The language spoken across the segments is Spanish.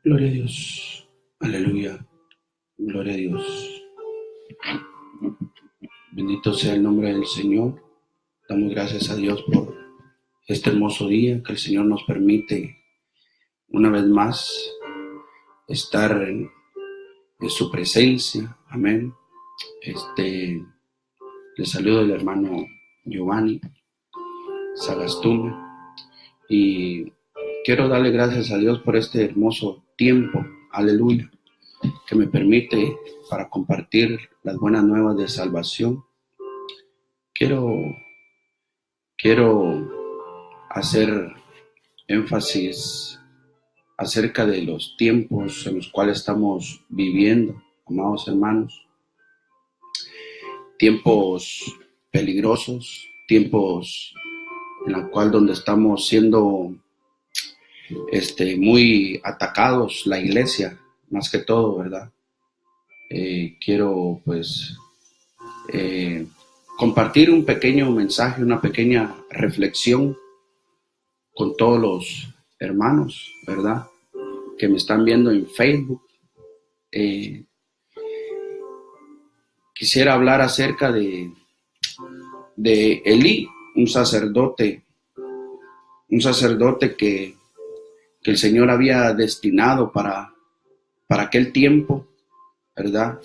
Gloria a Dios. Aleluya. Gloria a Dios. Bendito sea el nombre del Señor. Damos gracias a Dios por este hermoso día que el Señor nos permite una vez más estar en su presencia. Amén. Le saludo el hermano Giovanni Sagastume y quiero darle gracias a Dios por este hermoso tiempo. Aleluya. Que me permite para compartir las buenas nuevas de salvación. Quiero hacer énfasis acerca de los tiempos en los cuales estamos viviendo, amados hermanos. Tiempos peligrosos, tiempos en los cuales donde estamos siendo muy atacados, la iglesia, más que todo, ¿verdad? Quiero compartir un pequeño mensaje, una pequeña reflexión con todos los hermanos, ¿verdad? Que me están viendo en Facebook. Quisiera hablar acerca de Elí, un sacerdote que el Señor había destinado para aquel tiempo, ¿verdad?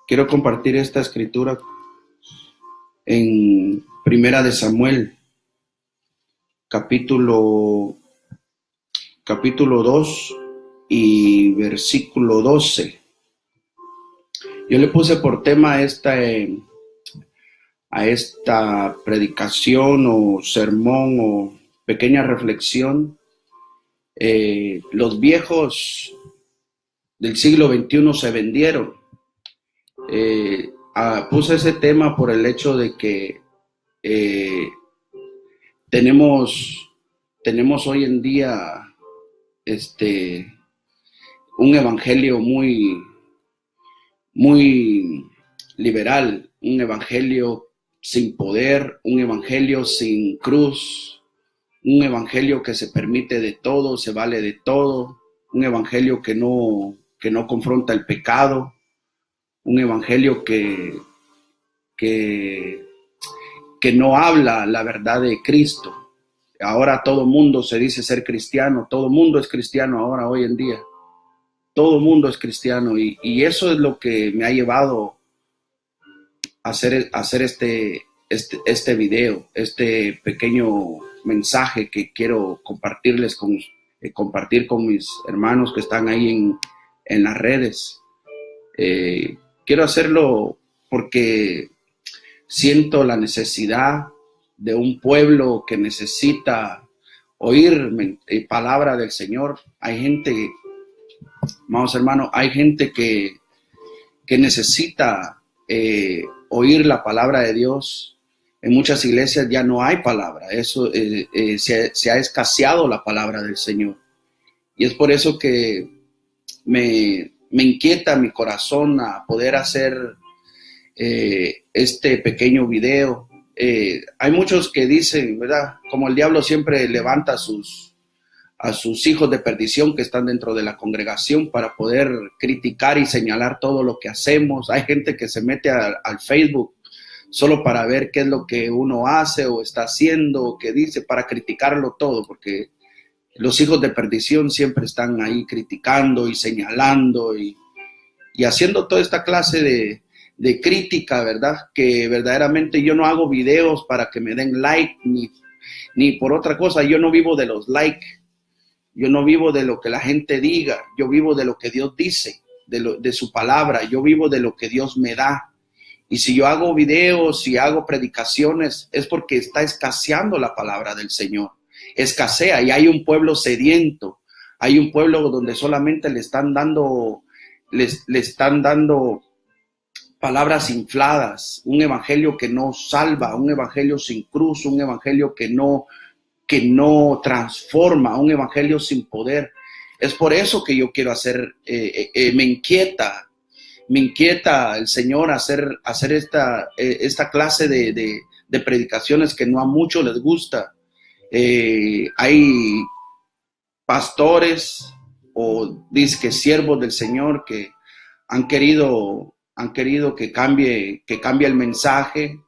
Quiero compartir esta escritura en Primera de Samuel, capítulo 2 y versículo 12. Yo le puse por tema a esta predicación o sermón o pequeña reflexión, los viejos del siglo XXI se vendieron. Puse ese tema por el hecho de que tenemos hoy en día un evangelio muy liberal, un evangelio sin poder, un evangelio sin cruz, un evangelio que se permite de todo, se vale de todo, un evangelio que no confronta el pecado, un evangelio que no habla la verdad de Cristo. Ahora todo mundo se dice ser cristiano, todo mundo es cristiano ahora, hoy en día. Todo mundo es cristiano y eso es lo que me ha llevado a hacer este video, este pequeño mensaje que quiero compartir con mis hermanos que están ahí en las redes. Quiero hacerlo porque siento la necesidad de un pueblo que necesita oír palabra del Señor. Hay gente, amados hermanos, hay gente que necesita oír la palabra de Dios. En muchas iglesias ya no hay palabra. Eso se ha escaseado la palabra del Señor. Y es por eso que me inquieta mi corazón a poder hacer este pequeño video. Hay muchos que dicen, ¿verdad? Como el diablo siempre levanta a sus hijos de perdición que están dentro de la congregación para poder criticar y señalar todo lo que hacemos. Hay gente que se mete al Facebook solo para ver qué es lo que uno hace o está haciendo o qué dice, para criticarlo todo, porque los hijos de perdición siempre están ahí criticando y señalando y haciendo toda esta clase de crítica, ¿verdad? Que verdaderamente yo no hago videos para que me den like ni por otra cosa. Yo no vivo de los likes, yo no vivo de lo que la gente diga, yo vivo de lo que Dios dice, de su palabra, yo vivo de lo que Dios me da. Y si yo hago videos, si hago predicaciones, es porque está escaseando la palabra del Señor. Escasea y hay un pueblo sediento, hay un pueblo donde solamente le están dando palabras infladas, un evangelio que no salva, un evangelio sin cruz, un evangelio que no transforma, un evangelio sin poder. Es por eso que yo quiero hacer, me inquieta el Señor hacer esta clase de predicaciones que no a muchos les gusta. Hay pastores o dizque siervos del Señor que han querido que cambie el mensaje,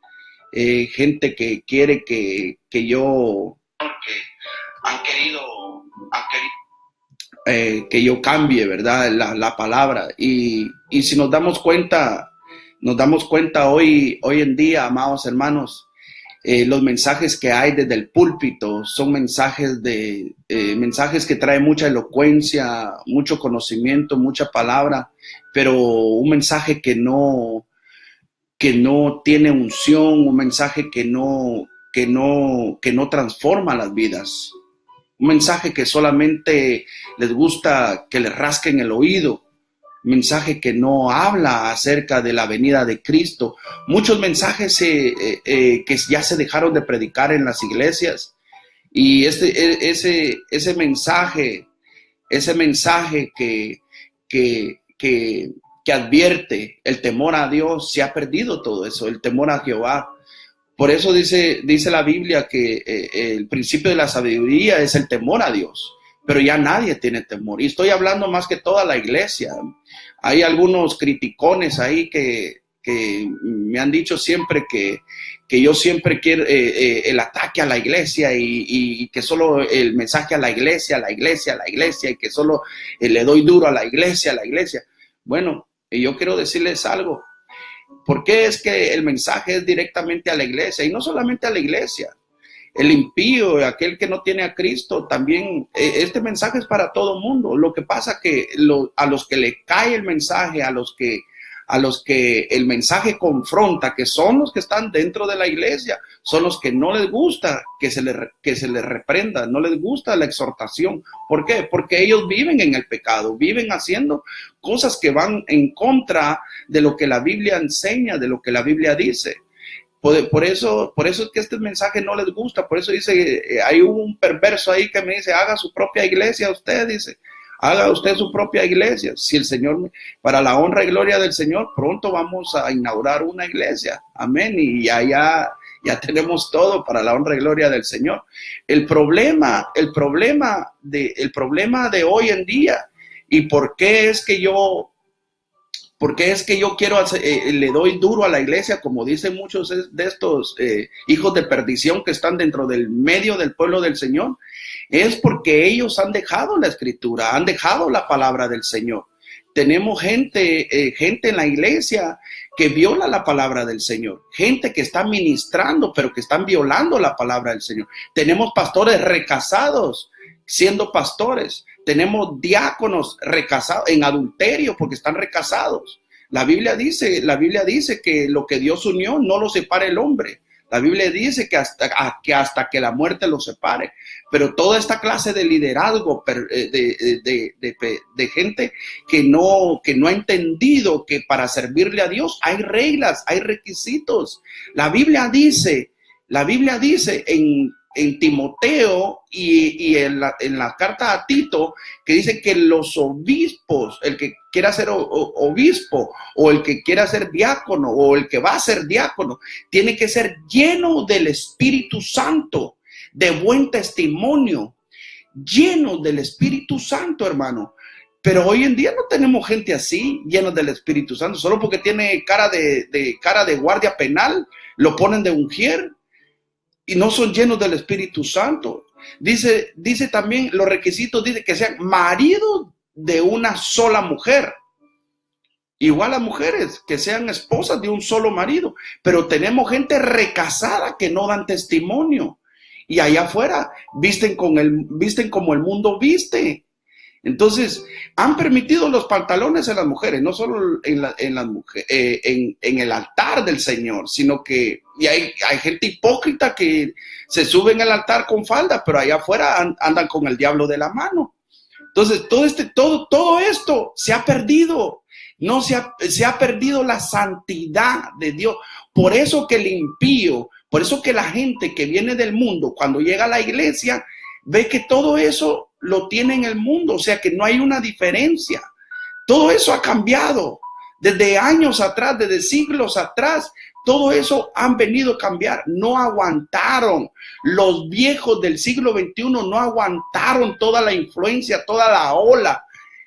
gente que quiere que yo que yo cambie, ¿verdad? La palabra. Y si nos damos cuenta hoy en día, amados hermanos, los mensajes que hay desde el púlpito son mensajes que traen mucha elocuencia, mucho conocimiento, mucha palabra, pero un mensaje que no tiene unción, un mensaje que no transforma las vidas, un mensaje que solamente les gusta que les rasquen el oído, un mensaje que no habla acerca de la venida de Cristo. Muchos mensajes que ya se dejaron de predicar en las iglesias, y ese mensaje que advierte el temor a Dios, se ha perdido todo eso, el temor a Jehová. Por eso dice la Biblia que el principio de la sabiduría es el temor a Dios, pero ya nadie tiene temor. Y estoy hablando más que toda la iglesia. Hay algunos criticones ahí que me han dicho siempre que yo siempre quiero el ataque a la iglesia y que solo el mensaje a la iglesia, y que solo le doy duro a la iglesia. Bueno, yo quiero decirles algo. ¿Por qué es que el mensaje es directamente a la iglesia? Y no solamente a la iglesia. El impío, aquel que no tiene a Cristo, también este mensaje es para todo mundo. Lo que pasa que a los que le cae el mensaje, a los que el mensaje confronta, que son los que están dentro de la iglesia, son los que no les gusta que se les reprenda, no les gusta la exhortación. ¿Por qué? Porque ellos viven en el pecado, viven haciendo cosas que van en contra de lo que la Biblia enseña, de lo que la Biblia dice. Por eso es que este mensaje no les gusta. Por eso dice, hay un perverso ahí que me dice, haga su propia iglesia usted, dice. Haga usted su propia iglesia. Si el Señor, para la honra y gloria del Señor, pronto vamos a inaugurar una iglesia. Amén. Y ya tenemos todo para la honra y gloria del Señor. El problema de hoy en día, y por qué es que yo quiero le doy duro a la iglesia, como dicen muchos de estos hijos de perdición que están dentro del medio del pueblo del Señor, es porque ellos han dejado la escritura, han dejado la palabra del Señor. Tenemos gente en la iglesia que viola la palabra del Señor, gente que está ministrando, pero que están violando la palabra del Señor. Tenemos pastores recasados siendo pastores. Tenemos diáconos recasados en adulterio porque están recasados. La Biblia dice que lo que Dios unió no lo separa el hombre. La Biblia dice que hasta que la muerte los separe. Pero toda esta clase de liderazgo de gente que no ha entendido que para servirle a Dios hay reglas, hay requisitos. La Biblia dice en Timoteo y en la carta a Tito, que dice que los obispos, el que quiera ser obispo o el que quiera ser diácono o el que va a ser diácono, tiene que ser lleno del Espíritu Santo, de buen testimonio, lleno del Espíritu Santo, hermano. Pero hoy en día no tenemos gente así, llenos del Espíritu Santo. Solo porque tiene cara de guardia penal, lo ponen de ujier y no son llenos del Espíritu Santo. Dice también los requisitos, dice que sean maridos de una sola mujer. Igual a mujeres, que sean esposas de un solo marido. Pero tenemos gente recasada que no dan testimonio. Y allá afuera visten como el mundo viste. Entonces, han permitido los pantalones en las mujeres, no solo en el altar del Señor, sino que hay gente hipócrita que se sube en el altar con falda, pero allá afuera andan con el diablo de la mano. Entonces, todo esto se ha perdido. Se ha perdido la santidad de Dios. Por eso que el impío, por eso que la gente que viene del mundo, cuando llega a la iglesia, ve que todo eso lo tiene en el mundo, o sea que no hay una diferencia. Todo eso ha cambiado desde años atrás, desde siglos atrás. Todo eso han venido a cambiar. No aguantaron. Los viejos del siglo XXI no aguantaron toda la influencia, toda la ola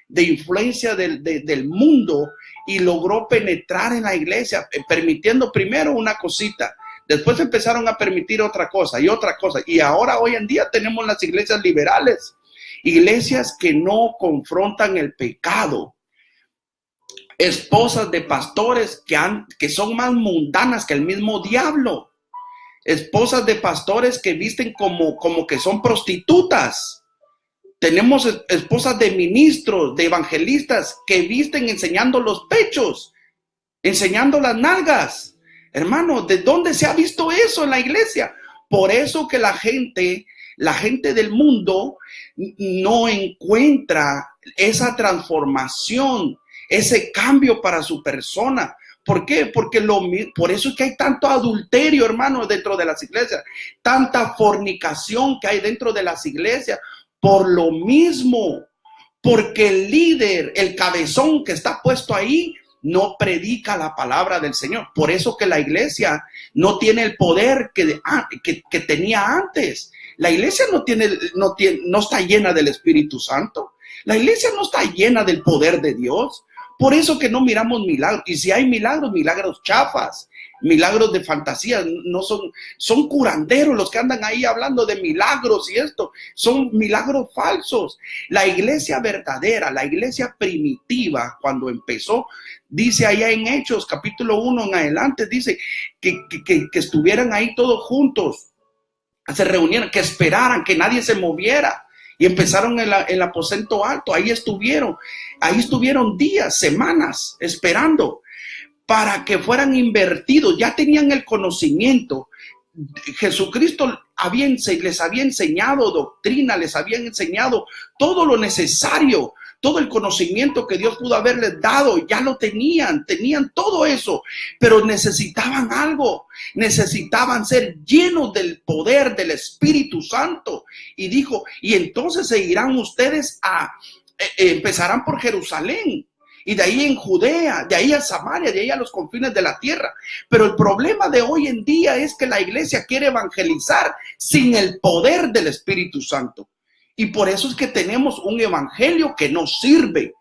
de influencia del mundo, y logró penetrar en la iglesia, permitiendo primero una cosita. Después empezaron a permitir otra cosa y otra cosa. Y ahora, hoy en día, tenemos las iglesias liberales. Iglesias que no confrontan el pecado. Esposas de pastores que son más mundanas que el mismo diablo. Esposas de pastores que visten como que son prostitutas. Tenemos esposas de ministros, de evangelistas que visten enseñando los pechos, enseñando las nalgas. Hermano, ¿de dónde se ha visto eso en la iglesia? Por eso que la gente del mundo no encuentra esa transformación, ese cambio para su persona. ¿Por qué? Porque por eso es que hay tanto adulterio, hermano, dentro de las iglesias, tanta fornicación que hay dentro de las iglesias, por lo mismo, porque el líder, el cabezón que está puesto ahí, no predica la palabra del Señor. Por eso que la iglesia no tiene el poder que tenía antes. La iglesia no está llena del Espíritu Santo. La iglesia no está llena del poder de Dios. Por eso que no miramos milagros. Y si hay milagros chafas, milagros de fantasía, no son curanderos los que andan ahí hablando de milagros y esto. Son milagros falsos. La iglesia verdadera, la iglesia primitiva, cuando empezó, dice allá en Hechos, capítulo 1 en adelante, dice que estuvieran ahí todos juntos, se reunieran, que esperaran, que nadie se moviera. Y empezaron en el aposento alto, ahí estuvieron días, semanas, esperando para que fueran invertidos. Ya tenían el conocimiento. Jesucristo les había enseñado doctrina, les había enseñado todo lo necesario, todo el conocimiento que Dios pudo haberles dado, ya lo tenían todo eso, pero necesitaban algo, necesitaban ser llenos del poder del Espíritu Santo. Y dijo, y entonces se irán ustedes empezarán por Jerusalén, y de ahí en Judea, de ahí a Samaria, de ahí a los confines de la tierra. Pero el problema de hoy en día es que la iglesia quiere evangelizar sin el poder del Espíritu Santo. Y por eso es que tenemos un evangelio que no sirve.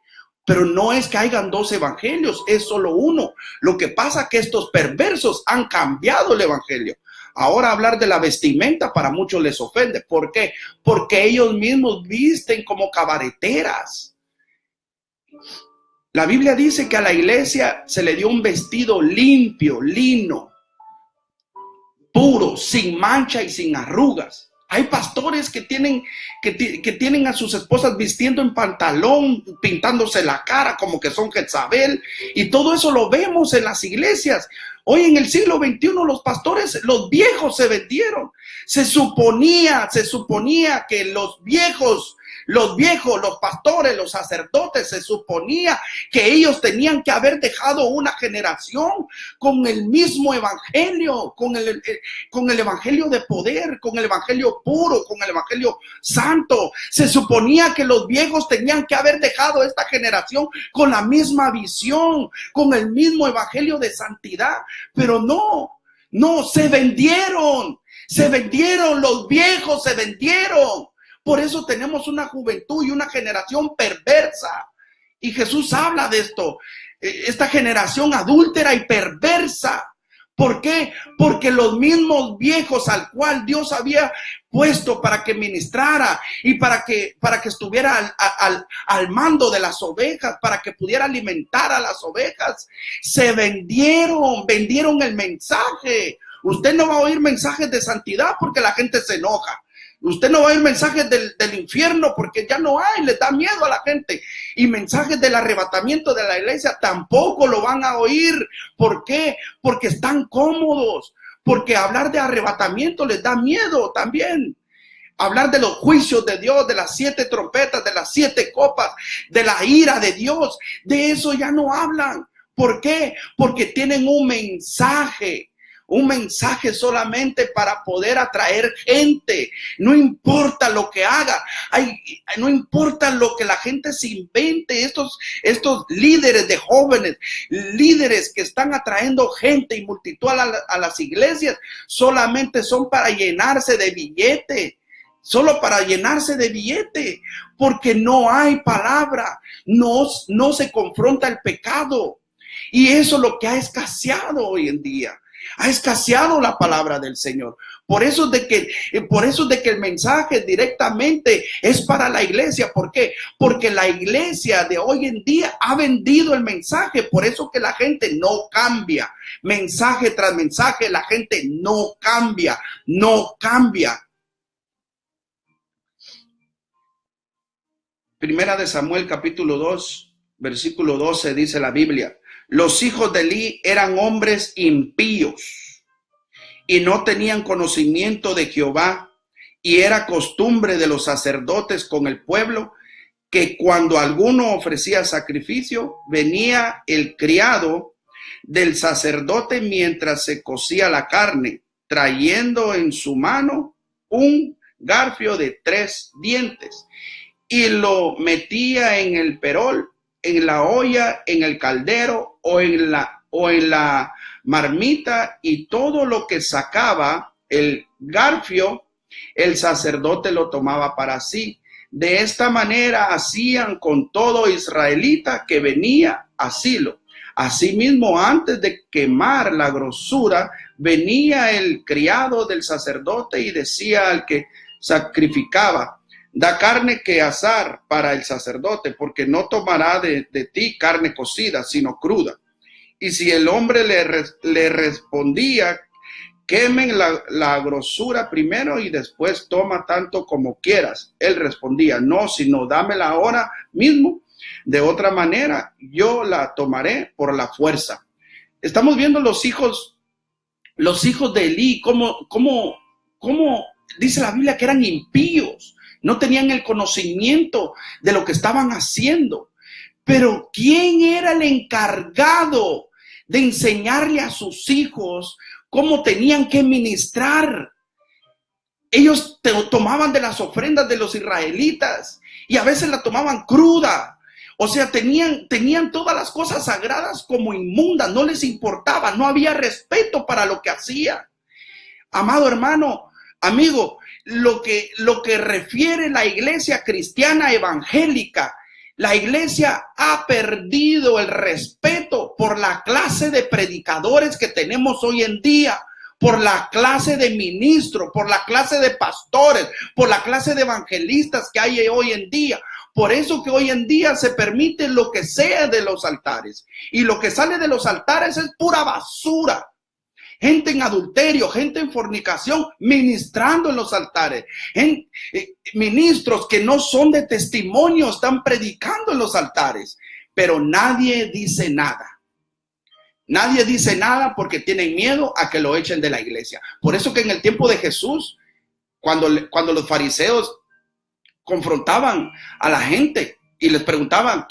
Pero no es que hayan dos evangelios, es solo uno. Lo que pasa es que estos perversos han cambiado el evangelio. Ahora hablar de la vestimenta para muchos les ofende. ¿Por qué? Porque ellos mismos visten como cabareteras. La Biblia dice que a la iglesia se le dio un vestido limpio, lino, puro, sin mancha y sin arrugas. Hay pastores que tienen a sus esposas vistiendo en pantalón, pintándose la cara como que son Jezabel, y todo eso lo vemos en las iglesias. Hoy en el siglo XXI los pastores, los viejos se vendieron. Se suponía que los viejos, los pastores, los sacerdotes, se suponía que ellos tenían que haber dejado una generación con el mismo evangelio, con el evangelio de poder, con el evangelio puro, con el evangelio santo. Se suponía que los viejos tenían que haber dejado esta generación con la misma visión, con el mismo evangelio de santidad, pero no, se vendieron, los viejos se vendieron. Por eso tenemos una juventud y una generación perversa. Y Jesús habla de esto, esta generación adúltera y perversa. ¿Por qué? Porque los mismos viejos al cual Dios había puesto para que ministrara y para que estuviera al mando de las ovejas, para que pudiera alimentar a las ovejas, se vendieron el mensaje. Usted no va a oír mensajes de santidad porque la gente se enoja. Usted no va a oír mensajes del infierno porque ya no hay, les da miedo a la gente. Y mensajes del arrebatamiento de la iglesia tampoco lo van a oír. ¿Por qué? Porque están cómodos. Porque hablar de arrebatamiento les da miedo también. Hablar de los juicios de Dios, de las 7 trompetas, de las 7 copas, de la ira de Dios, de eso ya no hablan. ¿Por qué? Porque tienen un mensaje un mensaje solamente para poder atraer gente. No importa lo que haga, no importa lo que la gente se invente. Estos líderes de jóvenes, líderes que están atrayendo gente y multitud a las iglesias, solamente son para llenarse de billete. Solo para llenarse de billete, porque no hay palabra, no se confronta el pecado. Y eso es lo que ha escaseado hoy en día. Ha escaseado la palabra del Señor. Por eso de que el mensaje directamente es para la iglesia. ¿Por qué? Porque la iglesia de hoy en día ha vendido el mensaje. Por eso que la gente no cambia. Mensaje tras mensaje, la gente no cambia. Primera de Samuel, capítulo 2, versículo 12, dice la Biblia: los hijos de Elí eran hombres impíos y no tenían conocimiento de Jehová, y era costumbre de los sacerdotes con el pueblo que cuando alguno ofrecía sacrificio, venía el criado del sacerdote mientras se cocía la carne, trayendo en su mano un garfio de 3 dientes, y lo metía en el perol, en la olla, en el caldero o en la marmita, y todo lo que sacaba el garfio, el sacerdote lo tomaba para sí. De esta manera hacían con todo israelita que venía a Silo. Asimismo, antes de quemar la grosura, venía el criado del sacerdote y decía al que sacrificaba: da carne que asar para el sacerdote, porque no tomará de ti carne cocida, sino cruda. Y si el hombre le respondía: quemen la grosura primero y después toma tanto como quieras, él respondía: no, sino dámela ahora mismo, de otra manera yo la tomaré por la fuerza. Estamos viendo los hijos de Elí, cómo dice la Biblia que eran impíos. No tenían el conocimiento de lo que estaban haciendo. Pero ¿quién era el encargado de enseñarle a sus hijos cómo tenían que ministrar? Ellos tomaban de las ofrendas de los israelitas y a veces la tomaban cruda. O sea, tenían todas las cosas sagradas como inmundas, no les importaba, no había respeto para lo que hacían. Amado hermano, amigo, lo que refiere la iglesia cristiana evangélica, la iglesia ha perdido el respeto por la clase de predicadores que tenemos hoy en día, por la clase de ministros, por la clase de pastores, por la clase de evangelistas que hay hoy en día. Por eso que hoy en día se permite lo que sea de los altares, y lo que sale de los altares es pura basura. Gente en adulterio, gente en fornicación, ministrando en los altares. Ministros que no son de testimonio están predicando en los altares, pero nadie dice nada. Nadie dice nada porque tienen miedo a que lo echen de la iglesia. Por eso que en el tiempo de Jesús, cuando los fariseos confrontaban a la gente y les preguntaban: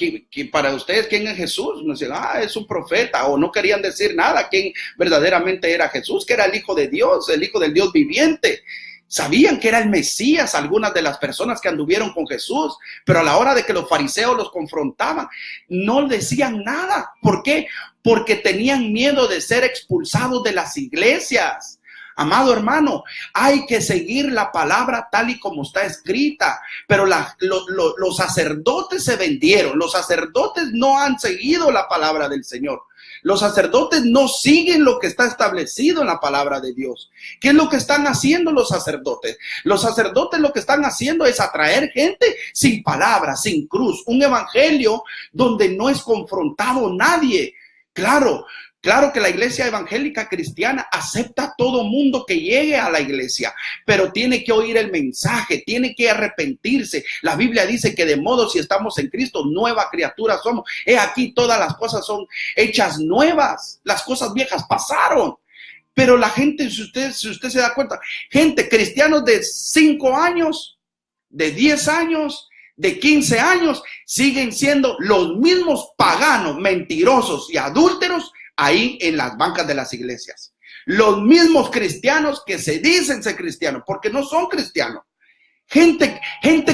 para ustedes, ¿quién es Jesús? Nos decían: es un profeta, o no querían decir nada quién verdaderamente era Jesús, que era el Hijo de Dios, el Hijo del Dios viviente. Sabían que era el Mesías algunas de las personas que anduvieron con Jesús, pero a la hora de que los fariseos los confrontaban, no decían nada. ¿Por qué? Porque tenían miedo de ser expulsados de las iglesias. Amado hermano, hay que seguir la palabra tal y como está escrita, pero los sacerdotes se vendieron. Los sacerdotes no han seguido la palabra del Señor. Los sacerdotes no siguen lo que está establecido en la palabra de Dios. ¿Qué es lo que están haciendo los sacerdotes? Los sacerdotes lo que están haciendo es atraer gente sin palabra, sin cruz, un evangelio donde no es confrontado nadie. Claro que la iglesia evangélica cristiana acepta a todo mundo que llegue a la iglesia, pero tiene que oír el mensaje, tiene que arrepentirse. La Biblia dice que de modo, si estamos en Cristo, nueva criatura somos. He aquí, todas las cosas son hechas nuevas, las cosas viejas pasaron. Pero la gente, si usted se da cuenta, gente, cristianos de 5 años, de 10 años, de 15 años, siguen siendo los mismos paganos, mentirosos y adúlteros ahí en las bancas de las iglesias. Los mismos cristianos que se dicen ser cristianos, porque no son cristianos. Gente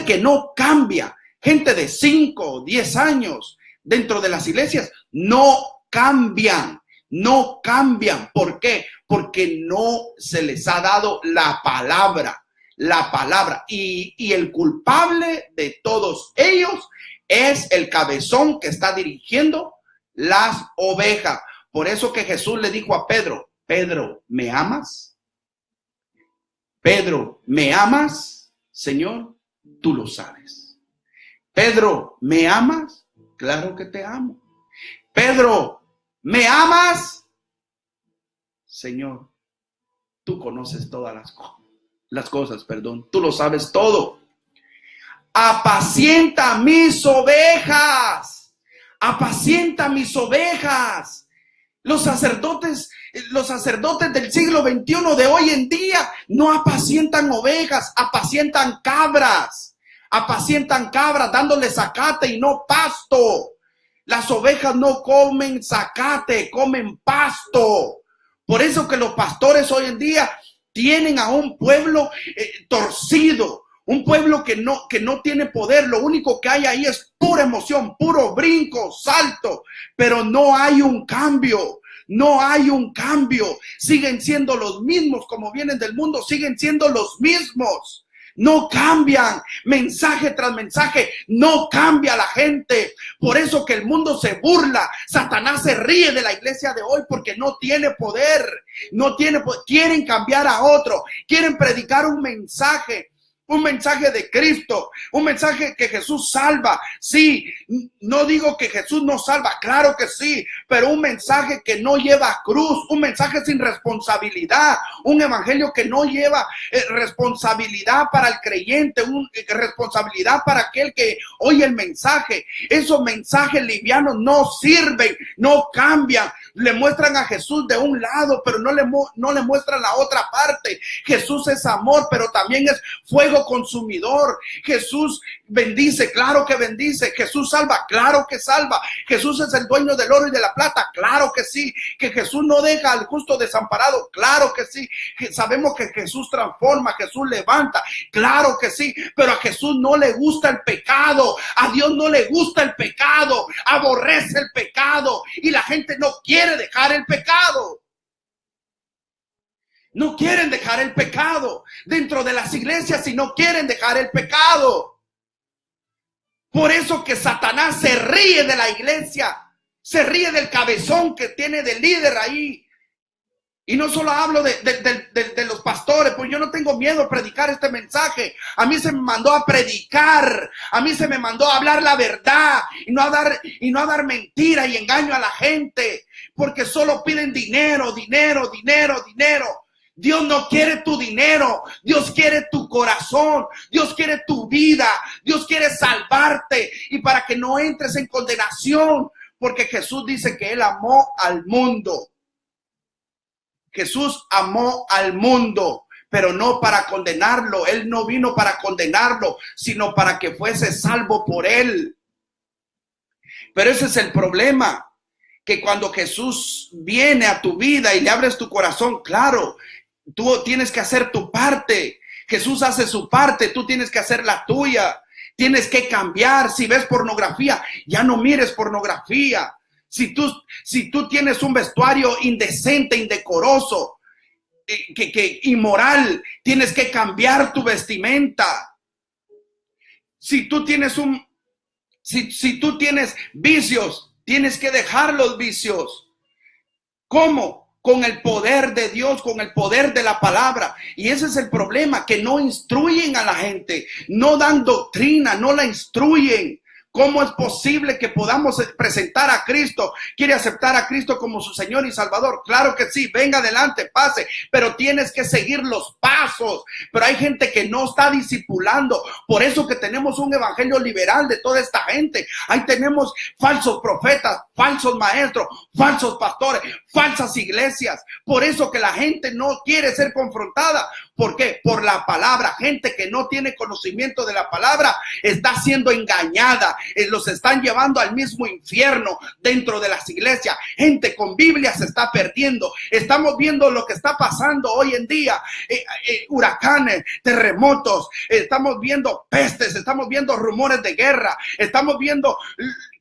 que no cambia, gente de 5 o 10 años dentro de las iglesias, no cambian. No cambian. ¿Por qué? Porque no se les ha dado la palabra. La palabra. Y el culpable de todos ellos es el cabezón que está dirigiendo las ovejas. Por eso que Jesús le dijo a Pedro: Pedro, ¿me amas? Pedro, ¿me amas? Señor, tú lo sabes. Pedro, ¿me amas? Claro que te amo. Pedro, ¿me amas? Señor, tú conoces todas las cosas, tú lo sabes todo. Apacienta mis ovejas. Apacienta mis ovejas. Los sacerdotes del siglo XXI de hoy en día no apacientan ovejas, apacientan cabras dándoles zacate y no pasto. Las ovejas no comen zacate, comen pasto. Por eso que los pastores hoy en día tienen a un pueblo torcido, un pueblo que no tiene poder. Lo único que hay ahí es pura emoción, puro brinco, salto, pero no hay un cambio. No hay un cambio. Siguen siendo los mismos, como vienen del mundo, siguen siendo los mismos. No cambian, mensaje tras mensaje, no cambia la gente. Por eso que el mundo se burla. Satanás se ríe de la iglesia de hoy porque no tiene poder. Quieren cambiar a otro, quieren predicar un mensaje de Cristo, un mensaje que Jesús salva. Sí, no digo que Jesús no salva, claro que sí, pero un mensaje que no lleva cruz, un mensaje sin responsabilidad, un evangelio que no lleva responsabilidad para el creyente, responsabilidad para aquel que oye el mensaje. Esos mensajes livianos no sirven, no cambian. Le muestran a Jesús de un lado, pero no le muestran la otra parte. Jesús es amor, pero también es fuego consumidor. Jesús bendice, claro que bendice. Jesús salva, claro que salva. Jesús es el dueño del oro y de la plata, claro que sí. Que Jesús no deja al justo desamparado, claro que sí. Que sabemos que Jesús transforma, Jesús levanta, claro que sí. Pero a Jesús no le gusta el pecado, a Dios no le gusta el pecado, aborrece el pecado y la gente no quiere dejar el pecado. No quieren dejar el pecado dentro de las iglesias y no quieren dejar el pecado. Por eso que Satanás se ríe de la iglesia, se ríe del cabezón que tiene de líder ahí. Y no solo hablo de los pastores, pues yo no tengo miedo a predicar este mensaje. A mí se me mandó a predicar, a mí se me mandó a hablar la verdad y no a dar mentira y engaño a la gente, porque solo piden dinero. Dios no quiere tu dinero, Dios quiere tu corazón, Dios quiere tu vida, Dios quiere salvarte y para que no entres en condenación, porque Jesús dice que Él amó al mundo. Jesús amó al mundo, pero no para condenarlo. Él no vino para condenarlo, sino para que fuese salvo por él. Pero ese es el problema, que cuando Jesús viene a tu vida y le abres tu corazón, claro, tú tienes que hacer tu parte. Jesús hace su parte, tú tienes que hacer la tuya. Tienes que cambiar. Si ves pornografía, ya no mires pornografía. Si tú tienes un vestuario indecente, indecoroso, inmoral, tienes que cambiar tu vestimenta. Si tú tienes vicios, tienes que dejar los vicios. ¿Cómo? Con el poder de Dios, con el poder de la palabra. Y ese es el problema, que no instruyen a la gente, no dan doctrina, no la instruyen. ¿Cómo es posible que podamos presentar a Cristo? ¿Quiere aceptar a Cristo como su Señor y Salvador? Claro que sí, venga adelante, pase, pero tienes que seguir los pasos. Pero hay gente que no está discipulando. Por eso que tenemos un evangelio liberal de toda esta gente. Ahí tenemos falsos profetas, falsos maestros, falsos pastores, falsas iglesias. Por eso que la gente no quiere ser confrontada, ¿Por qué? Por la palabra. Gente que no tiene conocimiento de la palabra está siendo engañada. Los están llevando al mismo infierno dentro de las iglesias. Gente con Biblia se está perdiendo. Estamos viendo lo que está pasando hoy en día. Huracanes, terremotos, estamos viendo pestes, estamos viendo rumores de guerra, estamos viendo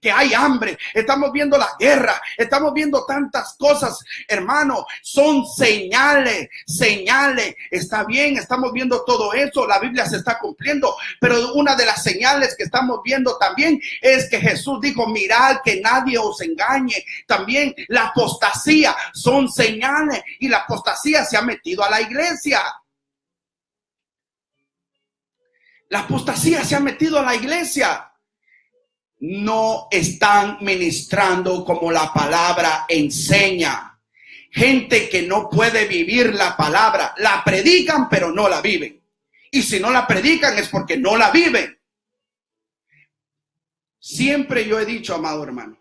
que hay hambre, estamos viendo la guerra, estamos viendo tantas cosas, hermano, son señales, está bien, estamos viendo todo eso, la Biblia se está cumpliendo, pero una de las señales que estamos viendo también es que Jesús dijo, mirad que nadie os engañe. También la apostasía son señales, y la apostasía se ha metido a la iglesia. La apostasía se ha metido a la iglesia. No están ministrando como la palabra enseña. Gente que no puede vivir la palabra. La predican, pero no la viven. Y si no la predican es porque no la viven. Siempre yo he dicho, amado hermano,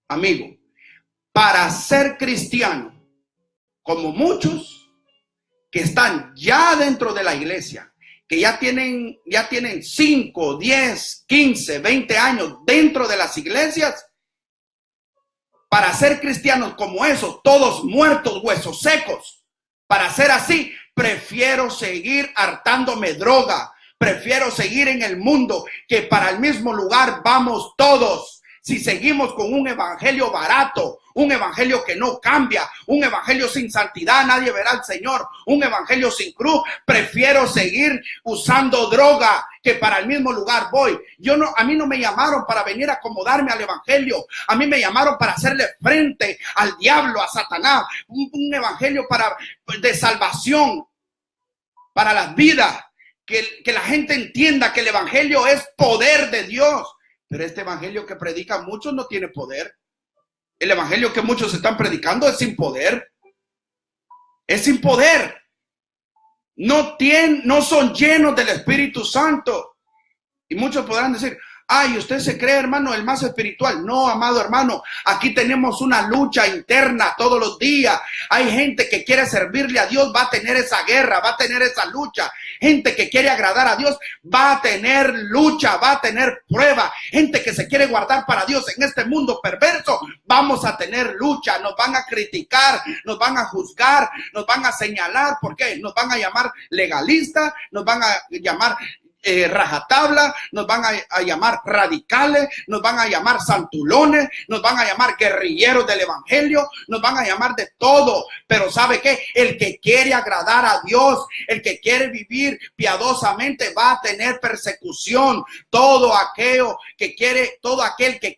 amigo, para ser cristiano, como muchos que están ya dentro de la iglesia, que ya tienen 5, 10, 15, 20 años dentro de las iglesias, para ser cristianos como esos, todos muertos, huesos secos, para ser así, prefiero seguir hartándome droga, prefiero seguir en el mundo, que para el mismo lugar vamos todos. Si seguimos con un evangelio barato, un evangelio que no cambia, un evangelio sin santidad, nadie verá al Señor, un evangelio sin cruz, prefiero seguir usando droga, que para el mismo lugar voy. A mí no me llamaron para venir a acomodarme al evangelio, a mí me llamaron para hacerle frente al diablo, a Satanás, un evangelio de salvación para las vidas, que la gente entienda que el evangelio es poder de Dios. Pero este evangelio que predican muchos no tiene poder. El evangelio que muchos están predicando es sin poder. Es sin poder. No son llenos del Espíritu Santo. Y muchos podrán decir, ay, usted se cree, hermano, el más espiritual. No, amado hermano, aquí tenemos una lucha interna todos los días. Hay gente que quiere servirle a Dios, va a tener esa guerra, va a tener esa lucha. Gente que quiere agradar a Dios va a tener lucha, va a tener prueba. Gente que se quiere guardar para Dios en este mundo perverso, vamos a tener lucha. Nos van a criticar, nos van a juzgar, nos van a señalar. ¿Por qué? Nos van a llamar legalistas, nos van a llamar rajatabla, nos van a llamar radicales, nos van a llamar santulones, nos van a llamar guerrilleros del evangelio, nos van a llamar de todo. Pero ¿sabe qué? El que quiere agradar a Dios, el que quiere vivir piadosamente, va a tener persecución. Todo aquel que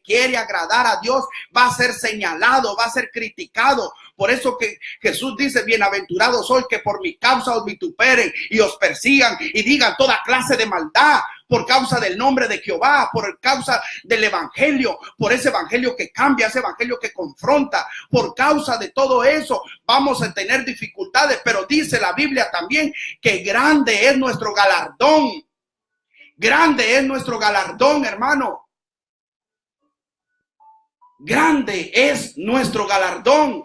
quiere agradar a Dios va a ser señalado, va a ser criticado. Por eso que Jesús dice, bienaventurados sois que por mi causa os vituperen y os persigan y digan toda clase de maldad por causa del nombre de Jehová, por causa del evangelio, por ese evangelio que cambia, ese evangelio que confronta. Por causa de todo eso vamos a tener dificultades, pero dice la Biblia también que grande es nuestro galardón. Grande es nuestro galardón, hermano. Grande es nuestro galardón.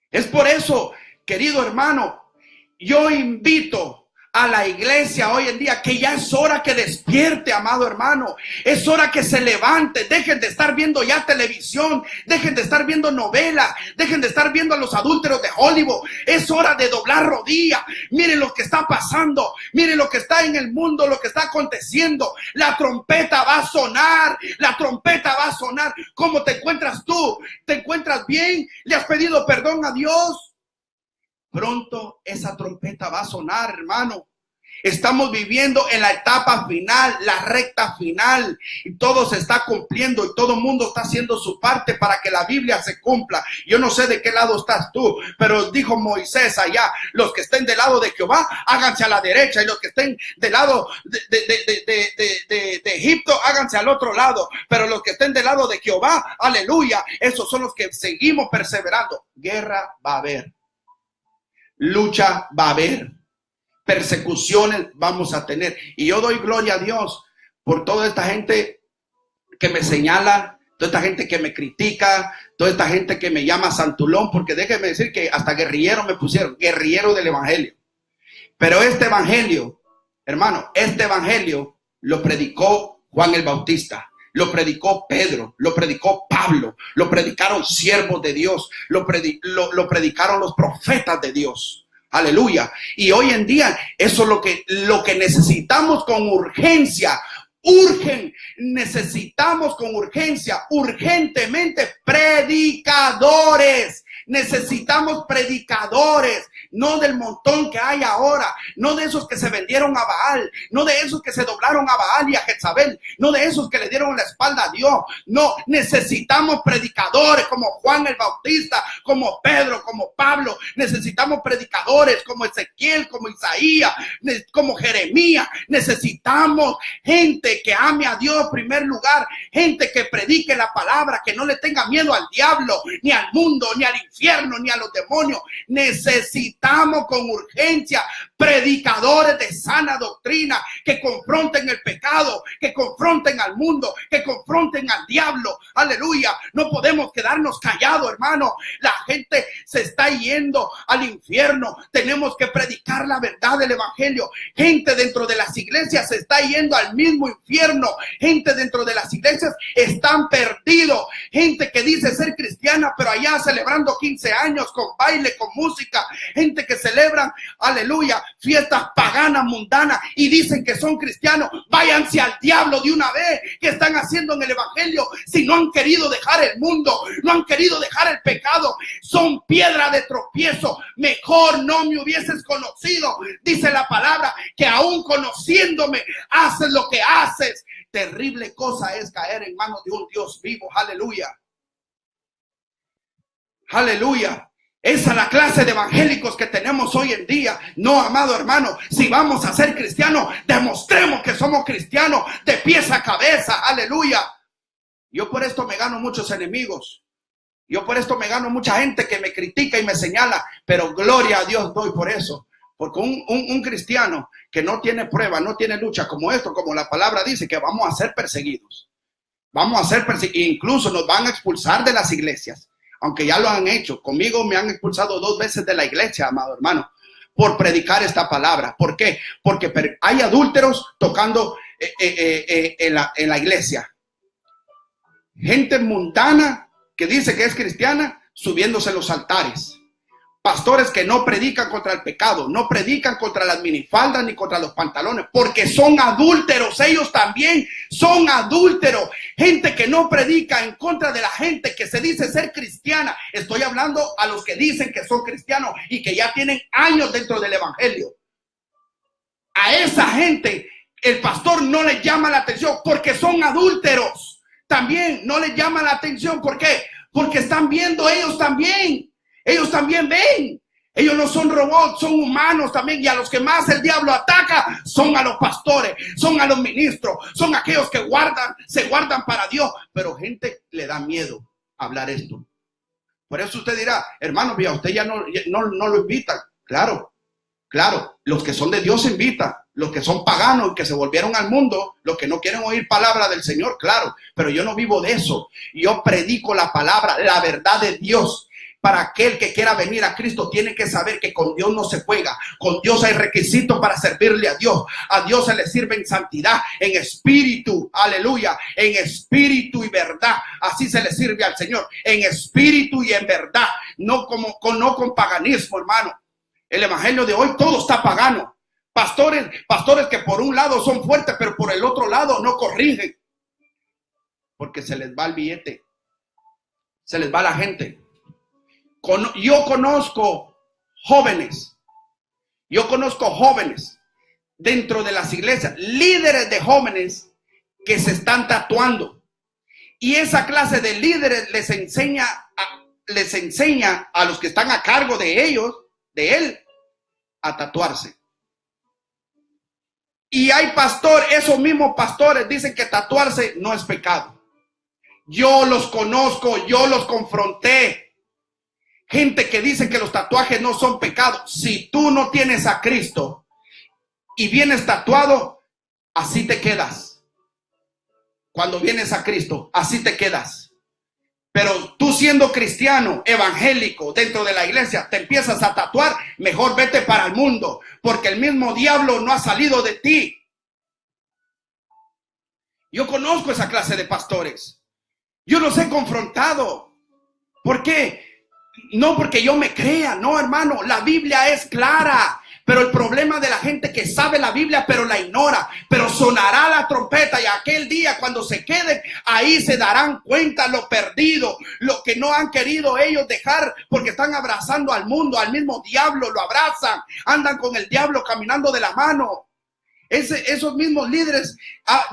Es por eso, querido hermano, yo invito a la iglesia hoy en día que ya es hora que despierte, amado hermano. Es hora que se levante. Dejen de estar viendo ya televisión, dejen de estar viendo novelas, dejen de estar viendo a los adúlteros de Hollywood. Es hora de doblar rodillas. Miren lo que está pasando, miren lo que está en el mundo, lo que está aconteciendo. La trompeta va a sonar, la trompeta va a sonar. ¿Cómo te encuentras tú? ¿Te encuentras bien? ¿Le has pedido perdón a Dios? Pronto esa trompeta va a sonar, hermano. Estamos viviendo en la etapa final, la recta final, y todo se está cumpliendo y todo el mundo está haciendo su parte para que la Biblia se cumpla. Yo no sé de qué lado estás tú, pero dijo Moisés allá, los que estén del lado de Jehová, háganse a la derecha, y los que estén del lado de Egipto, háganse al otro lado, pero los que estén del lado de Jehová, aleluya, esos son los que seguimos perseverando. Guerra va a haber. Lucha va a haber, persecuciones vamos a tener, y yo doy gloria a Dios por toda esta gente que me señala toda esta gente que me critica, toda esta gente que me llama santulón, porque déjenme decir que hasta guerrillero me pusieron, guerrillero del evangelio. Pero este evangelio, hermano, este evangelio lo predicó Juan el Bautista, lo predicó Pedro, lo predicó Pablo, lo predicaron siervos de Dios, lo predicaron los profetas de Dios. Aleluya. Y hoy en día eso es lo que necesitamos con urgencia. Necesitamos con urgencia, urgentemente, predicadores. Necesitamos predicadores, no del montón que hay ahora, no de esos que se vendieron a Baal, no de esos que se doblaron a Baal y a Jezabel, no de esos que le dieron la espalda a Dios. No, necesitamos predicadores como Juan el Bautista, como Pedro, como Pablo. Necesitamos predicadores como Ezequiel, como Isaías, como Jeremías. Necesitamos gente que ame a Dios en primer lugar, gente que predique la palabra, que no le tenga miedo al diablo, ni al mundo, ni al infierno, ni a los demonios. Necesitamos con urgencia predicadores de sana doctrina que confronten el pecado, que confronten al mundo, que confronten al diablo. Aleluya. No podemos quedarnos callados, hermano. La gente se está yendo al infierno. Tenemos que predicar la verdad del evangelio. Gente dentro de las iglesias se está yendo al mismo infierno. Gente dentro de las iglesias están perdidos. Gente que dice ser cristiana, pero allá celebrando 15 años con baile, con música. Gente que celebran, aleluya, fiestas paganas, mundanas, y dicen que son cristianos. Váyanse al diablo de una vez. ¿Qué están haciendo en el evangelio si no han querido dejar el mundo, no han querido dejar el pecado? Son piedra de tropiezo. Mejor no me hubieses conocido, dice la palabra, que aún conociéndome haces lo que haces. Terrible cosa es caer en manos de un Dios vivo. Aleluya. Aleluya. Esa es la clase de evangélicos que tenemos hoy en día. No, amado hermano, si vamos a ser cristianos, demostremos que somos cristianos de pies a cabeza. Aleluya. Yo por esto me gano muchos enemigos. Yo por esto me gano mucha gente que me critica y me señala. Pero gloria a Dios doy por eso. Porque un cristiano que no tiene prueba, no tiene lucha como esto, como la palabra dice, que vamos a ser perseguidos. Vamos a ser perseguidos. Incluso nos van a expulsar de las iglesias. Aunque ya lo han hecho. Conmigo me han expulsado 2 veces de la iglesia, amado hermano, por predicar esta palabra. ¿Por qué? Porque hay adúlteros tocando en la iglesia. Gente mundana que dice que es cristiana, subiéndose a los altares. Pastores que no predican contra el pecado, no predican contra las minifaldas ni contra los pantalones, porque son adúlteros. Ellos también son adúlteros. Gente que no predica en contra de la gente que se dice ser cristiana. Estoy hablando a los que dicen que son cristianos y que ya tienen años dentro del evangelio. A esa gente el pastor no les llama la atención porque son adúlteros. También no les llama la atención. ¿Por qué? Porque están viendo ellos también. Ellos también ven. Ellos no son robots, son humanos también. Y a los que más el diablo ataca son a los pastores, son a los ministros, son aquellos que se guardan para Dios. Pero gente le da miedo hablar esto. Por eso usted dirá, hermano, a usted ya no lo invitan. Claro, los que son de Dios se invitan. Los que son paganos y que se volvieron al mundo, los que no quieren oír palabra del Señor, claro. Pero yo no vivo de eso. Yo predico la palabra, la verdad de Dios. Para aquel que quiera venir a Cristo, tiene que saber que con Dios no se juega. Con Dios hay requisitos para servirle a Dios. A Dios se le sirve en santidad, en espíritu, aleluya, en espíritu y verdad. Así se le sirve al Señor, en espíritu y en verdad. No con paganismo, hermano. El evangelio de hoy todo está pagano. Pastores que por un lado son fuertes, pero por el otro lado no corrigen. Porque se les va el billete. Se les va la gente. Yo conozco jóvenes dentro de las iglesias, líderes de jóvenes que se están tatuando. Y esa clase de líderes les enseña a los que están a cargo de él, a tatuarse. Y hay esos mismos pastores dicen que tatuarse no es pecado. Yo los conozco, yo los confronté. Gente que dice que los tatuajes no son pecados. Si tú no tienes a Cristo y vienes tatuado, así te quedas. Cuando vienes a Cristo, así te quedas. Pero tú siendo cristiano, evangélico, dentro de la iglesia, te empiezas a tatuar, mejor vete para el mundo, porque el mismo diablo no ha salido de ti. Yo conozco esa clase de pastores. Yo los he confrontado. ¿Por qué? No porque yo me crea, no, hermano, la Biblia es clara. Pero el problema de la gente que sabe la Biblia pero la ignora, pero sonará la trompeta y aquel día cuando se queden ahí se darán cuenta lo perdido, lo que no han querido ellos dejar porque están abrazando al mundo, al mismo diablo, lo abrazan, andan con el diablo caminando de la mano. Esos mismos líderes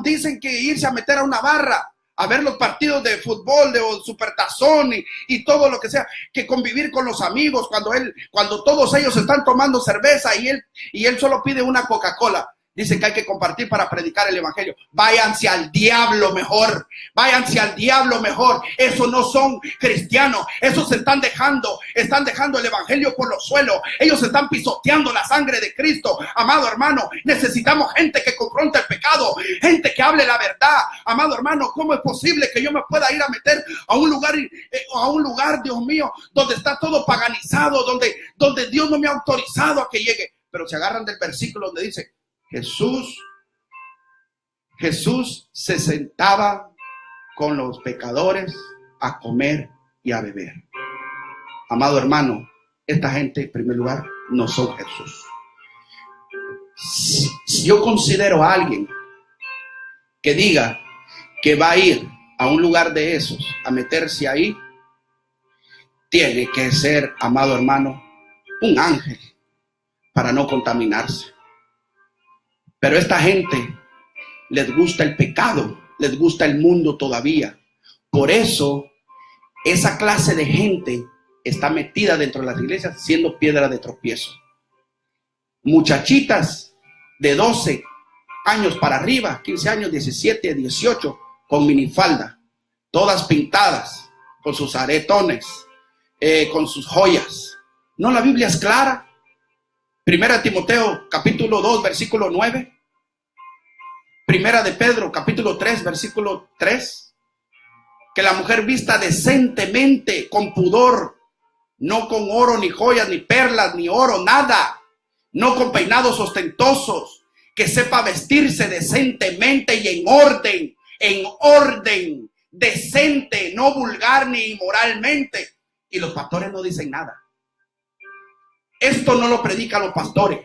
dicen que irse a meter a una barra, a ver los partidos de fútbol, de supertazón y todo lo que sea, que convivir con los amigos cuando todos ellos están tomando cerveza y él solo pide una Coca-Cola. Dice que hay que compartir para predicar el evangelio. Váyanse al diablo mejor. Váyanse al diablo mejor. Esos no son cristianos. Esos están dejando el evangelio por los suelos. Ellos están pisoteando la sangre de Cristo. Amado hermano, necesitamos gente que confronte el pecado. Gente que hable la verdad. Amado hermano, ¿cómo es posible que yo me pueda ir a meter a un lugar, Dios mío, donde está todo paganizado, donde Dios no me ha autorizado a que llegue? Pero se agarran del versículo donde dice, Jesús se sentaba con los pecadores a comer y a beber. Amado hermano, esta gente en primer lugar no son Jesús. Si yo considero a alguien que diga que va a ir a un lugar de esos, a meterse ahí, tiene que ser, amado hermano, un ángel para no contaminarse. Pero esta gente les gusta el pecado, les gusta el mundo todavía. Por eso, esa clase de gente está metida dentro de las iglesias siendo piedra de tropiezo. Muchachitas de 12 años para arriba, 15 años, 17, 18, con minifalda, todas pintadas, con sus aretones, con sus joyas. ¿No la Biblia es clara? Primera Timoteo, capítulo 2, versículo 9. Primera de Pedro, capítulo 3, versículo 3. Que la mujer vista decentemente, con pudor, no con oro, ni joyas, ni perlas, ni oro, nada. No con peinados ostentosos. Que sepa vestirse decentemente y en orden, decente, no vulgar ni inmoralmente. Y los pastores no dicen nada. Esto no lo predican los pastores,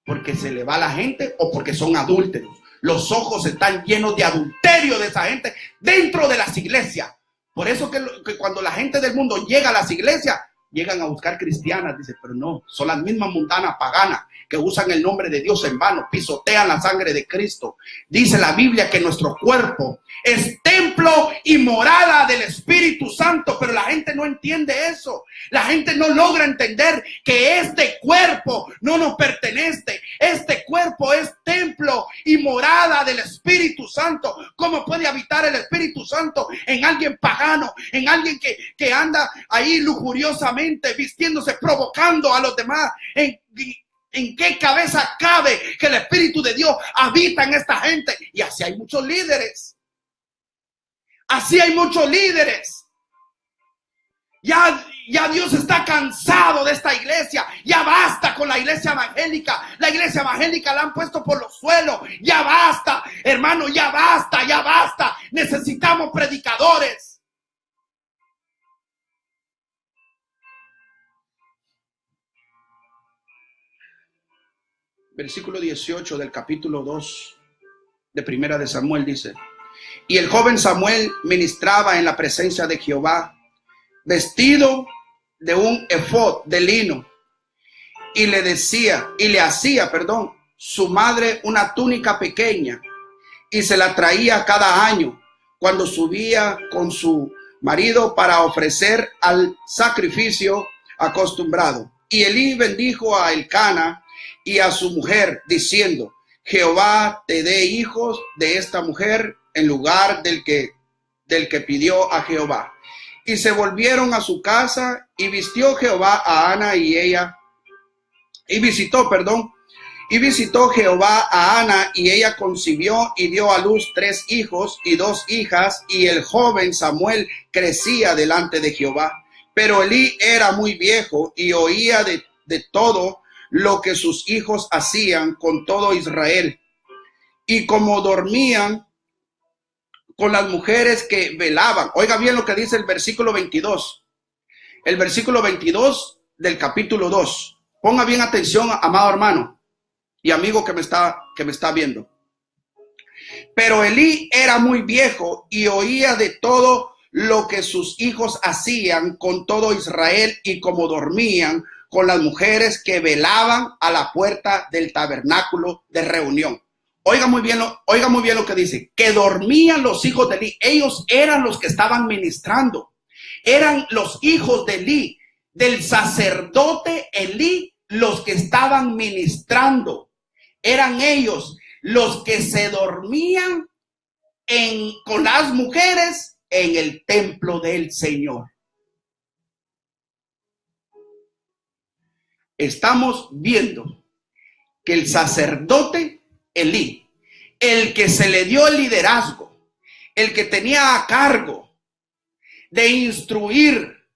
porque se le va a la gente o porque son adúlteros. Los ojos están llenos de adulterio de esa gente dentro de las iglesias. Por eso que cuando la gente del mundo llega a las iglesias, llegan a buscar cristianas, dice, pero no, son las mismas mundanas paganas que usan el nombre de Dios en vano, pisotean la sangre de Cristo. Dice la Biblia que nuestro cuerpo es templo y morada del Espíritu Santo, pero la gente no entiende eso. La gente no logra entender que este cuerpo no nos pertenece. Este cuerpo es templo y morada del Espíritu Santo. ¿Cómo puede habitar el Espíritu Santo en alguien pagano, en alguien que anda ahí lujuriosamente, vistiéndose, provocando a los demás? ¿En qué cabeza cabe que el Espíritu de Dios habita en esta gente? Y así hay muchos líderes. Así hay muchos líderes. Ya Dios está cansado de esta iglesia. Ya basta con la iglesia evangélica. La iglesia evangélica la han puesto por los suelos. Ya basta, hermano, ya basta, ya basta. Necesitamos predicadores. Versículo 18 del capítulo 2 de Primera de Samuel dice: y el joven Samuel ministraba en la presencia de Jehová, vestido de un efod de lino, y le hacía su madre una túnica pequeña, y se la traía cada año cuando subía con su marido para ofrecer al sacrificio acostumbrado. Y Elí bendijo a Elcana y a su mujer, diciendo: Jehová te dé hijos de esta mujer en lugar del que pidió a Jehová. Y se volvieron a su casa, y vistió Jehová a Ana y ella, y visitó, Y visitó Jehová a Ana, y ella concibió y dio a luz 3 hijos y 2 hijas, y el joven Samuel crecía delante de Jehová. Pero Elí era muy viejo y oía de todo lo que sus hijos hacían con todo Israel. Y como dormían con las mujeres que velaban. Oiga bien lo que dice el versículo 22. El versículo 22 del capítulo 2. Ponga bien atención, amado hermano y amigo que me está viendo. Pero Elí era muy viejo y oía de todo lo que sus hijos hacían con todo Israel, y como dormían con las mujeres que velaban a la puerta del tabernáculo de reunión. Oiga muy bien lo que dice, que dormían los hijos de Elí. Ellos eran los que estaban ministrando. Eran los hijos de Elí, del sacerdote Elí, los que estaban ministrando. Eran ellos los que se dormían con las mujeres en el templo del Señor. Estamos viendo que el sacerdote Elí, el que se le dio el liderazgo, el que tenía a cargo de instruir,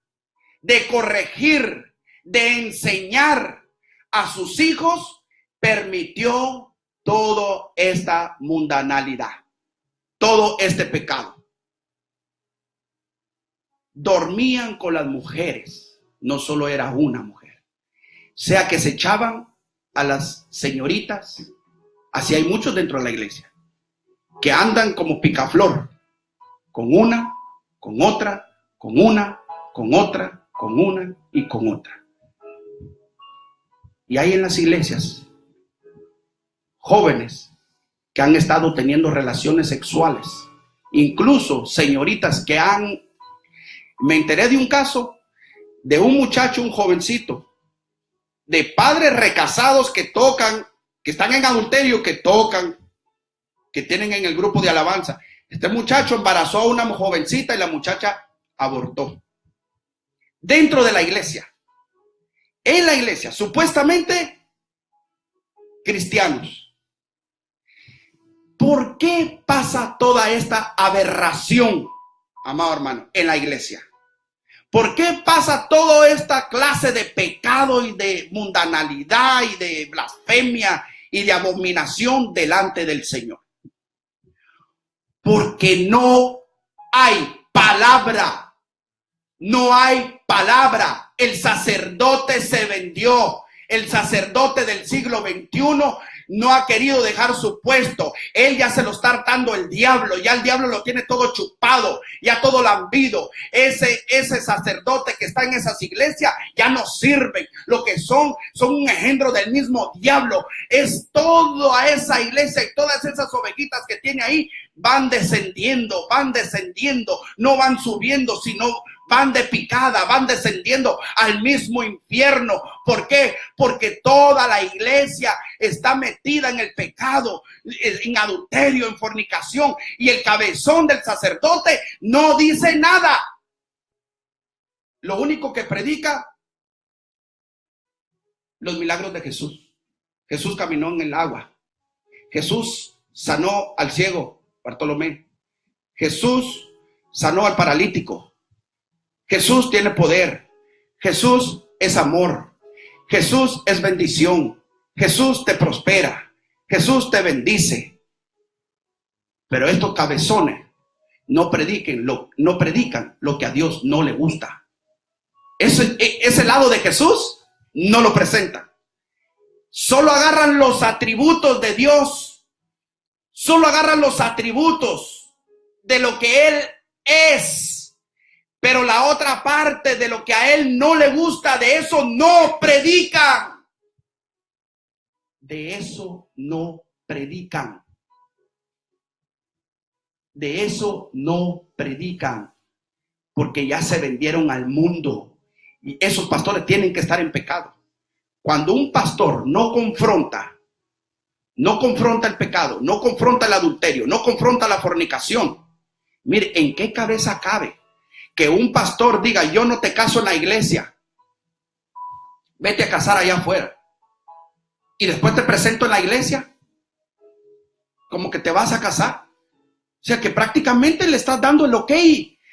de corregir, de enseñar a sus hijos, permitió toda esta mundanalidad, todo este pecado. Dormían con las mujeres, no solo era una mujer, sea que se echaban a las señoritas. Así hay muchos dentro de la iglesia que andan como picaflor, con una, con otra, con una, con otra, con una y con otra. Y hay en las iglesias jóvenes que han estado teniendo relaciones sexuales, incluso señoritas que me enteré de un caso de un muchacho, un jovencito, de padres recasados que tocan, que están en adulterio, que tocan, que tienen en el grupo de alabanza. Este muchacho embarazó a una jovencita y la muchacha abortó. Dentro de la iglesia, en la iglesia, supuestamente cristianos. ¿Por qué pasa toda esta aberración, amado hermano, en la iglesia? ¿Por qué pasa toda esta clase de pecado y de mundanalidad y de blasfemia y de abominación delante del Señor? Porque no hay palabra. No hay palabra. El sacerdote se vendió. El sacerdote del siglo XXI no ha querido dejar su puesto. Él ya se lo está dando el diablo. Ya el diablo lo tiene todo chupado, ya todo lambido. Ese sacerdote que está en esas iglesias ya no sirven. Lo que son un engendro del mismo diablo. Es toda esa iglesia y todas esas ovejitas que tiene ahí van descendiendo, no van subiendo, sino van de picada, van descendiendo al mismo infierno. ¿Por qué? Porque toda la iglesia está metida en el pecado, en adulterio, en fornicación, y el cabezón del sacerdote no dice nada. Lo único que predica, los milagros de Jesús. Jesús caminó en el agua. Jesús sanó al ciego Bartolomé. Jesús sanó al paralítico. Jesús tiene poder. Jesús es amor. Jesús es bendición. Jesús te prospera. Jesús te bendice. Pero estos cabezones no predican lo que a Dios no le gusta. Ese lado de Jesús no lo presentan. Solo agarran los atributos de Dios. Solo agarran los atributos de lo que Él es. Pero la otra parte de lo que a Él no le gusta, de eso no predican. De eso no predican. De eso no predican. Porque ya se vendieron al mundo. Y esos pastores tienen que estar en pecado. Cuando un pastor no confronta el pecado, no confronta el adulterio, no confronta la fornicación, mire, ¿en qué cabeza cabe que un pastor diga: yo no te caso en la iglesia, vete a casar allá afuera? y después te presento en la iglesia como que te vas a casar. O sea que prácticamente le estás dando el ok.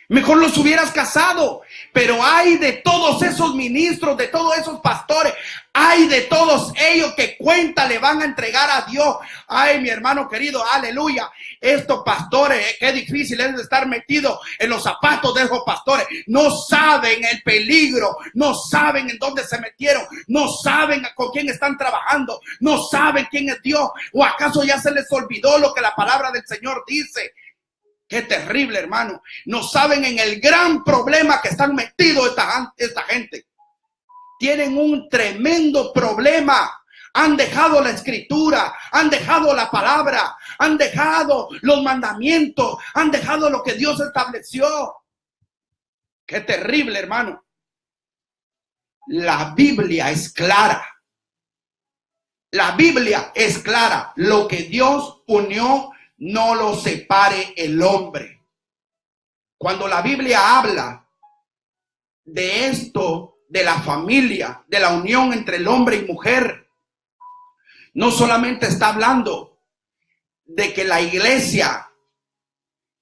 Mejor los hubieras casado. Pero hay de todos esos ministros, de todos esos pastores, hay de todos ellos que cuenta le van a entregar a Dios. Ay, mi hermano querido, aleluya. Estos pastores, qué difícil es estar metido en los zapatos de esos pastores. No saben el peligro, no saben en dónde se metieron, no saben con quién están trabajando, no saben quién es Dios. ¿O acaso ya se les olvidó lo que la palabra del Señor dice? Qué terrible, hermano. No saben en el gran problema que están metidos esta gente. Tienen un tremendo problema. Han dejado la escritura, han dejado la palabra, han dejado los mandamientos, han dejado lo que Dios estableció. Qué terrible, hermano. La Biblia es clara. La Biblia es clara. Lo que Dios unió, no lo separe el hombre. Cuando la Biblia habla de esto, de la familia, de la unión entre el hombre y mujer, no solamente está hablando de que la iglesia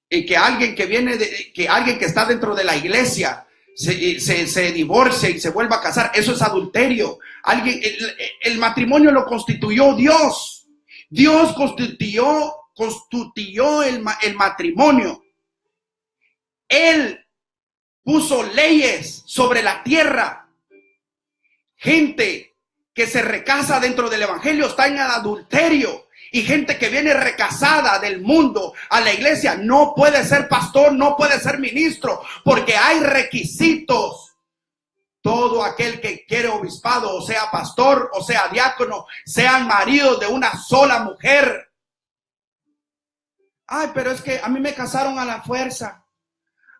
y que alguien que viene que alguien que está dentro de la iglesia se divorcie y se vuelva a casar. Eso es adulterio. El matrimonio lo constituyó Dios. Dios constituyó el matrimonio. Él puso leyes sobre la tierra. Gente que se recasa dentro del evangelio está en el adulterio. Y gente que viene recasada del mundo a la iglesia no puede ser pastor, no puede ser ministro, porque hay requisitos. Todo aquel que quiere obispado, o sea pastor, o sea diácono, sean maridos de una sola mujer. Ay, pero es que a mí me casaron a la fuerza.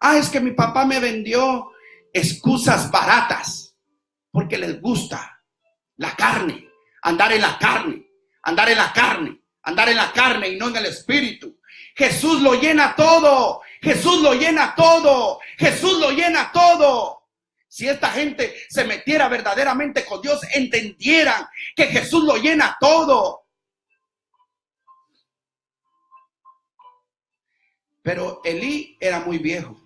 Ay, es que mi papá me vendió. Excusas baratas, porque les gusta la carne, andar en la carne, andar en la carne, andar en la carne y no en el espíritu. Jesús lo llena todo, Jesús lo llena todo, Jesús lo llena todo. Si esta gente se metiera verdaderamente con Dios, entendieran que Jesús lo llena todo. Pero Elí era muy viejo.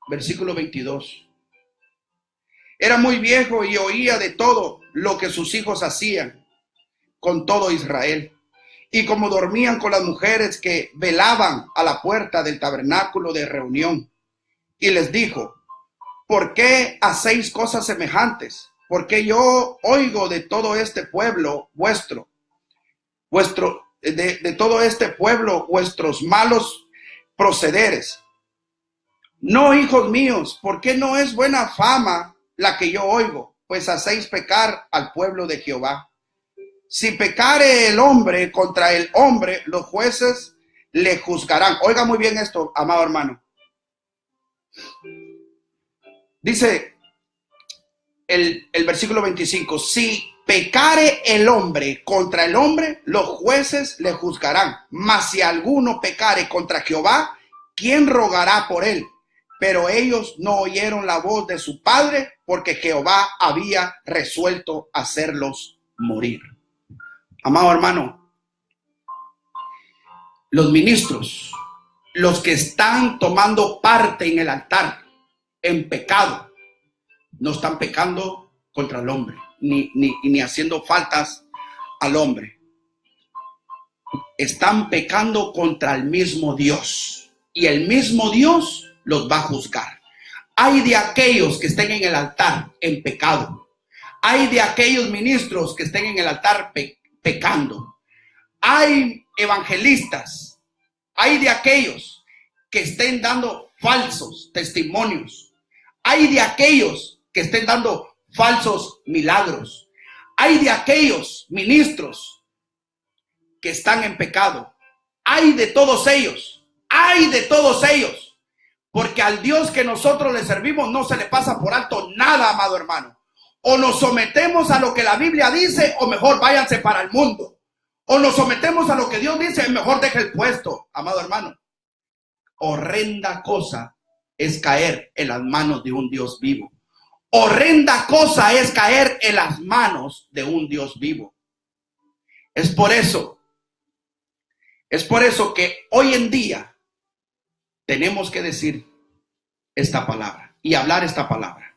Versículo 22. Era muy viejo y oía de todo lo que sus hijos hacían con todo Israel. Y como dormían con las mujeres que velaban a la puerta del tabernáculo de reunión. Y les dijo: ¿por qué hacéis cosas semejantes? Porque yo oigo de todo este pueblo de todo este pueblo vuestros malos procederes. No, hijos míos, ¿por qué no es buena fama la que yo oigo? Pues hacéis pecar al pueblo de Jehová. Si pecare el hombre contra el hombre, los jueces le juzgarán. Oiga muy bien esto, amado hermano. Dice el versículo 25, si pecare el hombre contra el hombre, los jueces le juzgarán. Mas si alguno pecare contra Jehová, ¿quién rogará por él? Pero ellos no oyeron la voz de su padre, porque Jehová había resuelto hacerlos morir. Amado hermano, los ministros, los que están tomando parte en el altar, en pecado, no están pecando contra el hombre, ni haciendo faltas al hombre. Están pecando contra el mismo Dios, y el mismo Dios los va a juzgar. Hay de aquellos que estén en el altar en pecado. Hay de aquellos ministros que estén en el altar pecando. Hay evangelistas. Hay de aquellos que estén dando falsos testimonios. Hay de aquellos que estén dando falsos milagros. Hay de aquellos ministros que están en pecado. Hay de todos ellos. Hay de todos ellos. Porque al Dios que nosotros le servimos no se le pasa por alto nada, amado hermano. O nos sometemos a lo que la Biblia dice, o mejor váyanse para el mundo. O nos sometemos a lo que Dios dice, mejor deje el puesto, amado hermano. Horrenda cosa es caer en las manos de un Dios vivo. Horrenda cosa es caer en las manos de un Dios vivo. Es por eso que hoy en día tenemos que decir esta palabra y hablar esta palabra.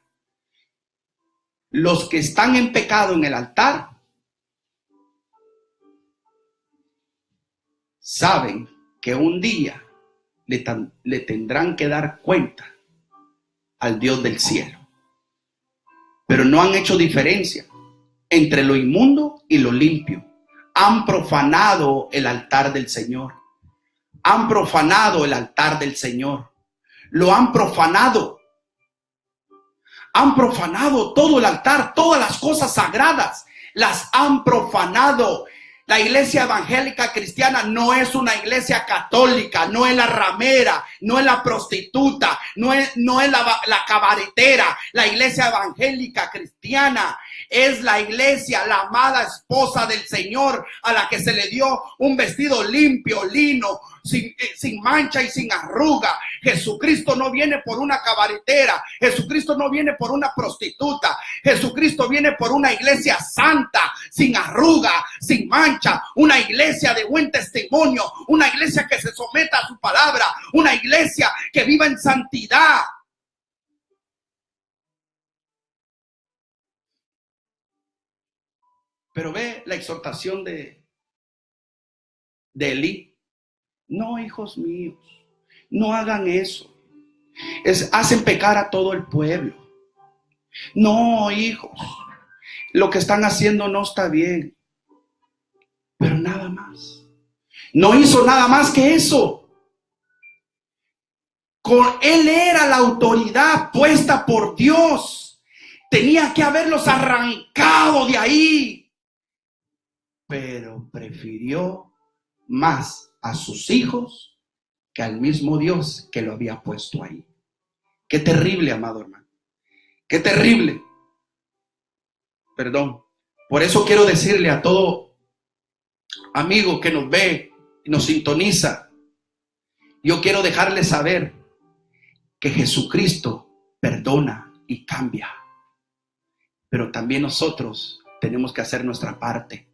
Los que están en pecado en el altar saben que un día le tendrán que dar cuenta al Dios del cielo. Pero no han hecho diferencia entre lo inmundo y lo limpio. Han profanado el altar del Señor. Han profanado el altar del Señor. Lo han profanado. Han profanado todo el altar, todas las cosas sagradas. Las han profanado. La iglesia evangélica cristiana no es una iglesia católica, no es la ramera, no es la prostituta, no es la cabaretera. La iglesia evangélica cristiana es la iglesia, la amada esposa del Señor, a la que se le dio un vestido limpio, lino, sin mancha y sin arruga. Jesucristo no viene por una cabaretera, Jesucristo no viene por una prostituta, Jesucristo viene por una iglesia santa, sin arruga, sin mancha, una iglesia de buen testimonio, una iglesia que se someta a su palabra, una iglesia que viva en santidad. Pero ve la exhortación de Elí. No, hijos míos, no hagan eso. Hacen pecar a todo el pueblo. No, hijos, lo que están haciendo no está bien. Pero nada más. No hizo nada más que eso. Él era la autoridad puesta por Dios. Tenía que haberlos arrancado de ahí. Pero prefirió más a sus hijos que al mismo Dios que lo había puesto ahí. Qué terrible, amado hermano. Qué terrible. Perdón. Por eso quiero decirle a todo amigo que nos ve y nos sintoniza, yo quiero dejarle saber que Jesucristo perdona y cambia. Pero también nosotros tenemos que hacer nuestra parte.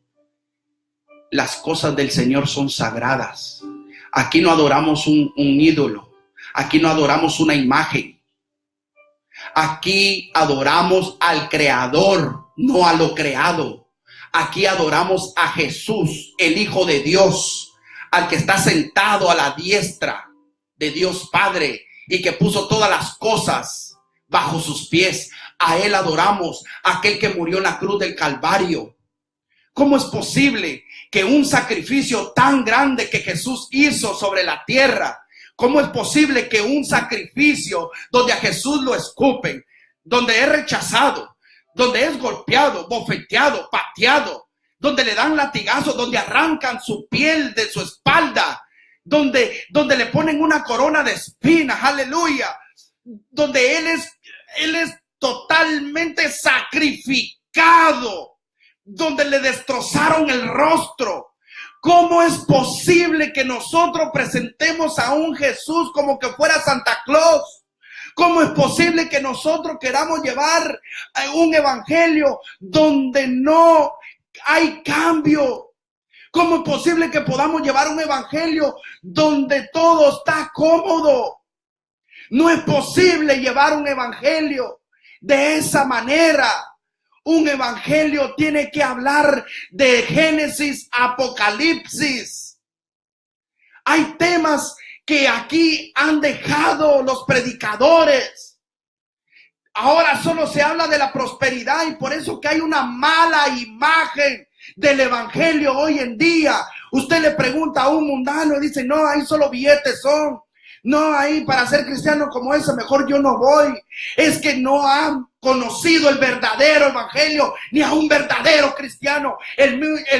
Las cosas del Señor son sagradas. Aquí no adoramos un ídolo. Aquí no adoramos una imagen. Aquí adoramos al Creador, no a lo creado. Aquí adoramos a Jesús, el Hijo de Dios, al que está sentado a la diestra de Dios Padre y que puso todas las cosas bajo sus pies. A Él adoramos, a aquel que murió en la cruz del Calvario. ¿Cómo es posible que un sacrificio tan grande que Jesús hizo sobre la tierra, cómo es posible que un sacrificio donde a Jesús lo escupen, donde es rechazado, donde es golpeado, bofeteado, pateado, donde le dan latigazos, donde arrancan su piel de su espalda, donde le ponen una corona de espinas, aleluya, donde él es totalmente sacrificado, donde le destrozaron el rostro? ¿Cómo es posible que nosotros presentemos a un Jesús como que fuera Santa Claus? ¿Cómo es posible que nosotros queramos llevar un evangelio donde no hay cambio? ¿Cómo es posible que podamos llevar un evangelio donde todo está cómodo? No es posible llevar un evangelio de esa manera. Un evangelio tiene que hablar de Génesis, Apocalipsis. Hay temas que aquí han dejado los predicadores. Ahora solo se habla de la prosperidad y por eso que hay una mala imagen del evangelio hoy en día. Usted le pregunta a un mundano y dice, no, ahí solo billetes son. No, ahí para ser cristiano como ese, mejor yo no voy. Es que no han conocido el verdadero evangelio, ni a un verdadero cristiano. El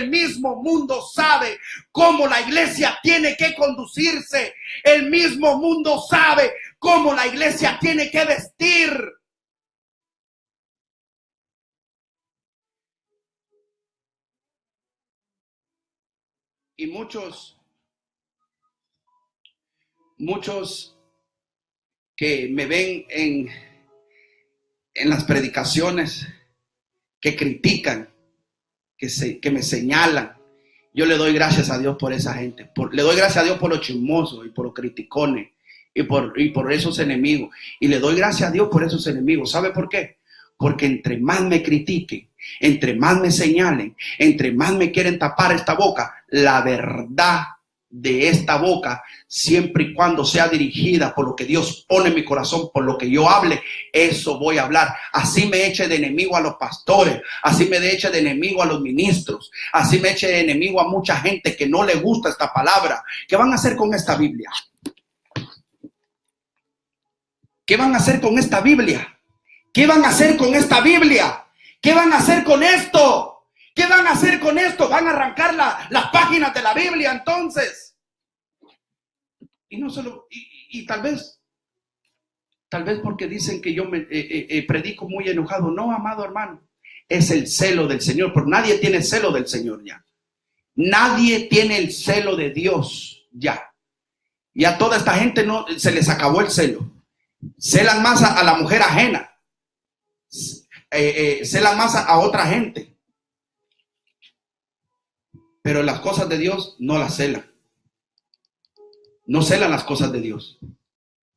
mismo mundo sabe cómo la iglesia tiene que conducirse. El mismo mundo sabe cómo la iglesia tiene que vestir. Y muchos que me ven en las predicaciones, que critican, que me señalan Yo le doy gracias a Dios por esa gente. Le doy gracias a Dios por los chismosos y por los criticones y por esos enemigos. Y le doy gracias a Dios por esos enemigos. ¿Sabe por qué? Porque entre más me critiquen, entre más me señalen, entre más me quieren tapar esta boca, la verdad de esta boca, siempre y cuando sea dirigida por lo que Dios pone en mi corazón, por lo que yo hable, eso voy a hablar. Así me eche de enemigo a los pastores, así me eche de enemigo a los ministros, así me eche de enemigo a mucha gente que no le gusta esta palabra. ¿Qué van a hacer con esta Biblia? ¿Qué van a hacer con esta Biblia? ¿Qué van a hacer con esta Biblia? ¿Qué van a hacer con esto? ¿Qué van a hacer con esto? ¿Van a arrancar las páginas de la Biblia entonces? Y no solo, y tal vez porque dicen que yo me predico muy enojado. No, amado hermano, es el celo del Señor, pero nadie tiene celo del Señor ya. Nadie tiene el celo de Dios ya. Y a toda esta gente no se les acabó el celo. Celan más a la mujer ajena. Celan más a otra gente. Pero las cosas de Dios no las celan. No celan las cosas de Dios.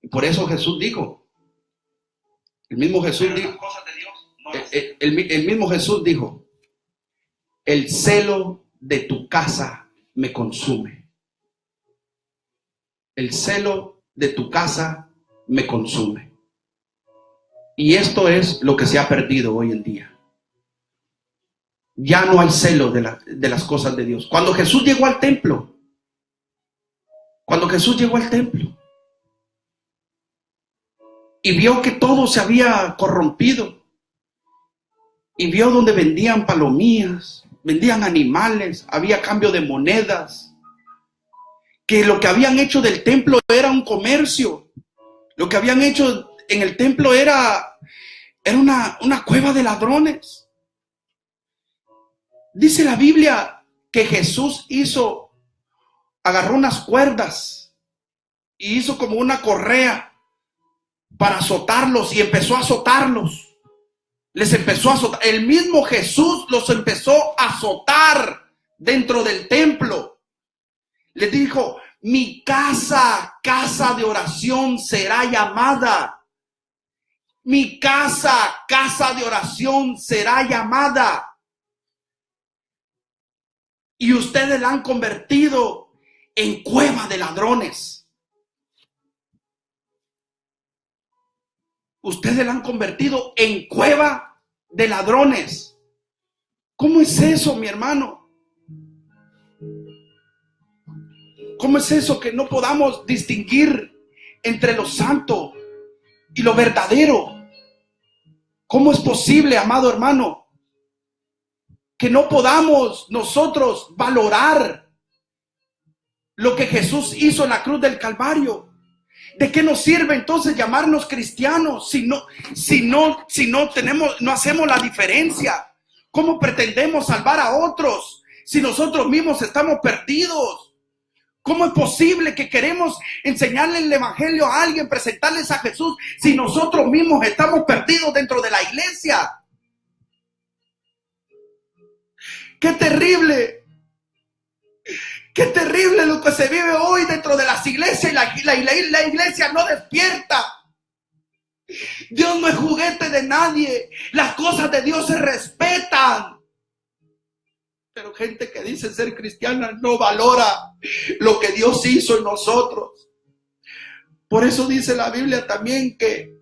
Y por eso Jesús dijo, el mismo Jesús dijo, el celo de tu casa me consume. El celo de tu casa me consume. Y esto es lo que se ha perdido hoy en día. Ya no hay celo de las cosas de Dios. Cuando Jesús llegó al templo y vio que todo se había corrompido, y vio donde vendían palomillas, vendían animales, había cambio de monedas, que lo que habían hecho del templo era un comercio, lo que habían hecho en el templo era una cueva de ladrones. Dice la Biblia que Jesús agarró unas cuerdas y hizo como una correa para azotarlos y empezó a azotarlos. Les empezó a azotar. El mismo Jesús los empezó a azotar dentro del templo. Les dijo, mi casa, casa de oración será llamada. Mi casa, casa de oración será llamada. Y ustedes la han convertido en cueva de ladrones. Ustedes la han convertido en cueva de ladrones. ¿Cómo es eso, mi hermano? ¿Cómo es eso que no podamos distinguir entre lo santo y lo verdadero? ¿Cómo es posible, amado hermano, que no podamos nosotros valorar lo que Jesús hizo en la cruz del Calvario? ¿De qué nos sirve entonces llamarnos cristianos si no hacemos la diferencia? ¿Cómo pretendemos salvar a otros si nosotros mismos estamos perdidos? ¿Cómo es posible que queremos enseñarle el evangelio a alguien, presentarles a Jesús, si nosotros mismos estamos perdidos dentro de la iglesia? ¡Qué terrible! ¡Qué terrible lo que se vive hoy dentro de las iglesias! Y la iglesia no despierta. Dios no es juguete de nadie. Las cosas de Dios se respetan. Pero gente que dice ser cristiana no valora lo que Dios hizo en nosotros. Por eso dice la Biblia también que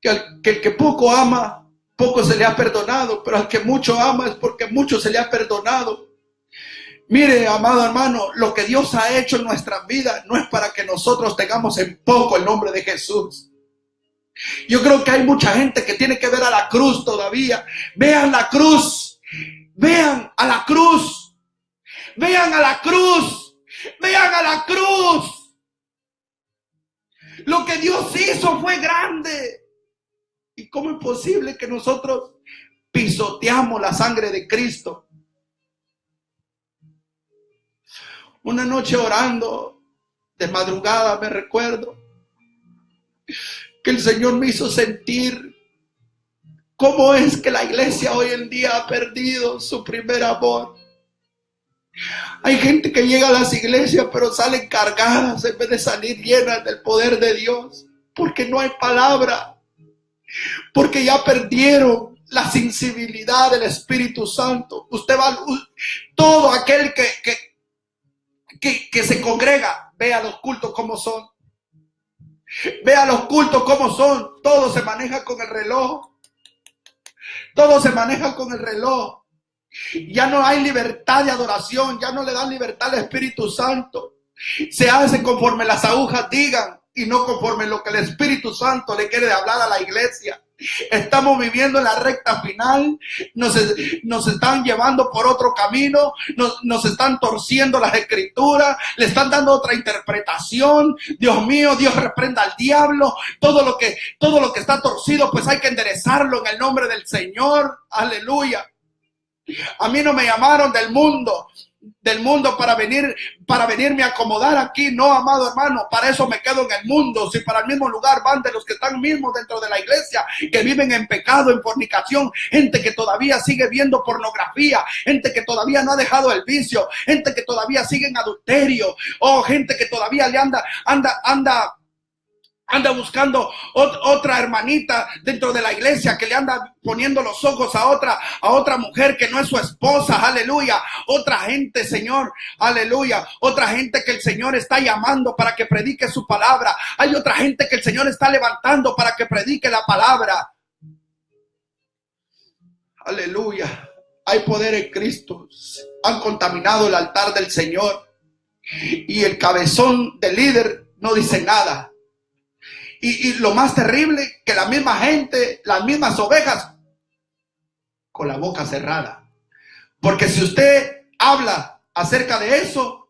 el que poco ama, poco se le ha perdonado, pero al que mucho ama es porque mucho se le ha perdonado. Mire, amado hermano, lo que Dios ha hecho en nuestras vidas no es para que nosotros tengamos en poco el nombre de Jesús. Yo creo que hay mucha gente que tiene que ver a la cruz todavía. Vean la cruz, vean a la cruz, vean a la cruz, vean a la cruz. Lo que Dios hizo fue grande. ¿Y cómo es posible que nosotros pisoteamos la sangre de Cristo? Una noche orando de madrugada, me recuerdo que el Señor me hizo sentir cómo es que la iglesia hoy en día ha perdido su primer amor. Hay gente que llega a las iglesias pero salen cargadas en vez de salir llenas del poder de Dios, porque no hay palabra, porque ya perdieron la sensibilidad del Espíritu Santo. Usted va, todo aquel que se congrega, vea los cultos como son. Vea los cultos como son. Todo se maneja con el reloj. Todo se maneja con el reloj. Ya no hay libertad de adoración. Ya no le dan libertad al Espíritu Santo. Se hace conforme las agujas digan y no conforme lo que el Espíritu Santo le quiere hablar a la iglesia. Estamos viviendo en la recta final, nos están llevando por otro camino, nos están torciendo las escrituras, le están dando otra interpretación. Dios mío, Dios reprenda al diablo. Todo lo que está torcido, pues hay que enderezarlo en el nombre del Señor. Aleluya. A mí no me llamaron del mundo para venirme a acomodar aquí. No, amado hermano, para eso me quedo en el mundo. Si para el mismo lugar van de los que están mismos dentro de la iglesia, que viven en pecado, en fornicación, gente que todavía sigue viendo pornografía, gente que todavía no ha dejado el vicio, gente que todavía sigue en adulterio, o gente que todavía le anda buscando otra hermanita dentro de la iglesia, que le anda poniendo los ojos a otra mujer que no es su esposa. Aleluya. Otra gente, Señor, aleluya. Otra gente que el Señor está llamando para que predique su palabra. Hay otra gente que el Señor está levantando para que predique la palabra. Aleluya. Hay poder en Cristo. Han contaminado el altar del Señor y el cabezón del líder no dice nada. Y lo más terrible, que la misma gente, las mismas ovejas, con la boca cerrada. Porque si usted habla acerca de eso,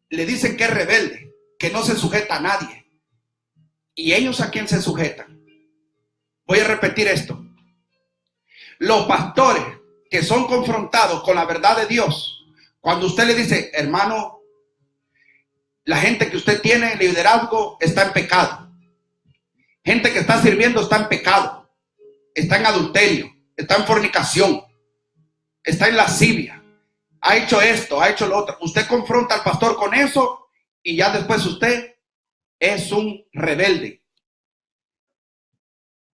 le dicen que es rebelde, que no se sujeta a nadie. ¿Y ellos a quién se sujetan? Voy a repetir esto. Los pastores que son confrontados con la verdad de Dios, cuando usted le dice, hermano, la gente que usted tiene en liderazgo está en pecado. Gente que está sirviendo está en pecado. Está en adulterio. Está en fornicación. Está en lascivia. Ha hecho esto, ha hecho lo otro. Usted confronta al pastor con eso y ya después usted es un rebelde.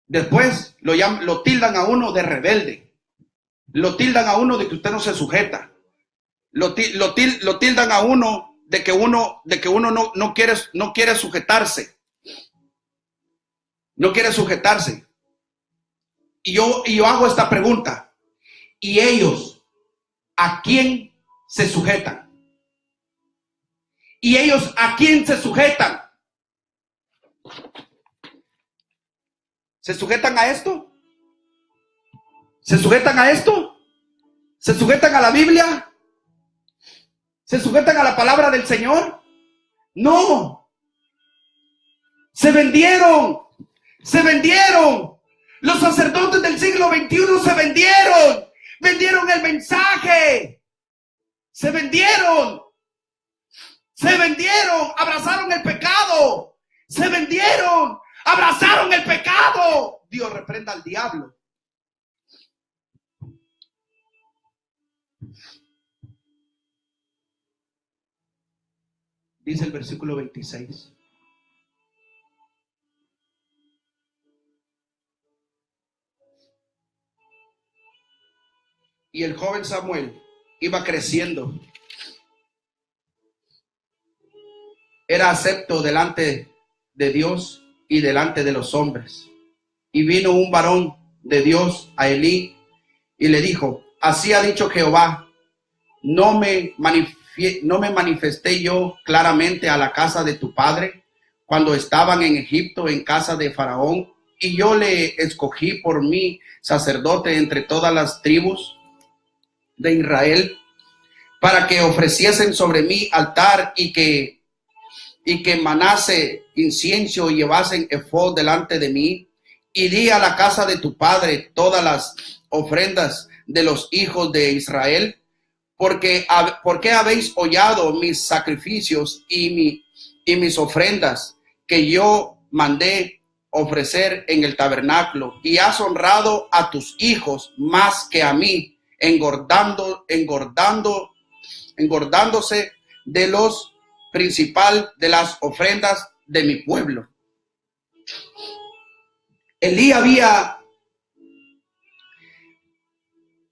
Después lo tildan a uno de rebelde. Lo tildan a uno de que usted no se sujeta. Lo tildan a uno de que uno no quiere sujetarse. No quiere sujetarse. Y yo hago esta pregunta. ¿Y ellos a quién se sujetan? ¿Y ellos a quién se sujetan? ¿Se sujetan a esto? ¿Se sujetan a esto? ¿Se sujetan a la Biblia? ¿Se sujetan a la palabra del Señor? No. Se vendieron. Se vendieron. Los sacerdotes del siglo XXI se vendieron. Vendieron el mensaje. Se vendieron. Se vendieron. Abrazaron el pecado. Se vendieron. Abrazaron el pecado. Dios reprenda al diablo. Dice el versículo 26. Y el joven Samuel iba creciendo. Era acepto delante de Dios y delante de los hombres. Y vino un varón de Dios a Elí y le dijo, así ha dicho Jehová, no me manifesté yo claramente a la casa de tu padre cuando estaban en Egipto en casa de Faraón, y yo le escogí por mí sacerdote entre todas las tribus de Israel para que ofreciesen sobre mí altar y que manase incienso y llevasen efod delante de mí, y di a la casa de tu padre todas las ofrendas de los hijos de Israel. Porque habéis hollado mis sacrificios y mis ofrendas que yo mandé ofrecer en el tabernáculo, y has honrado a tus hijos más que a mí, engordando engordándose de los principal de las ofrendas de mi pueblo. Elí había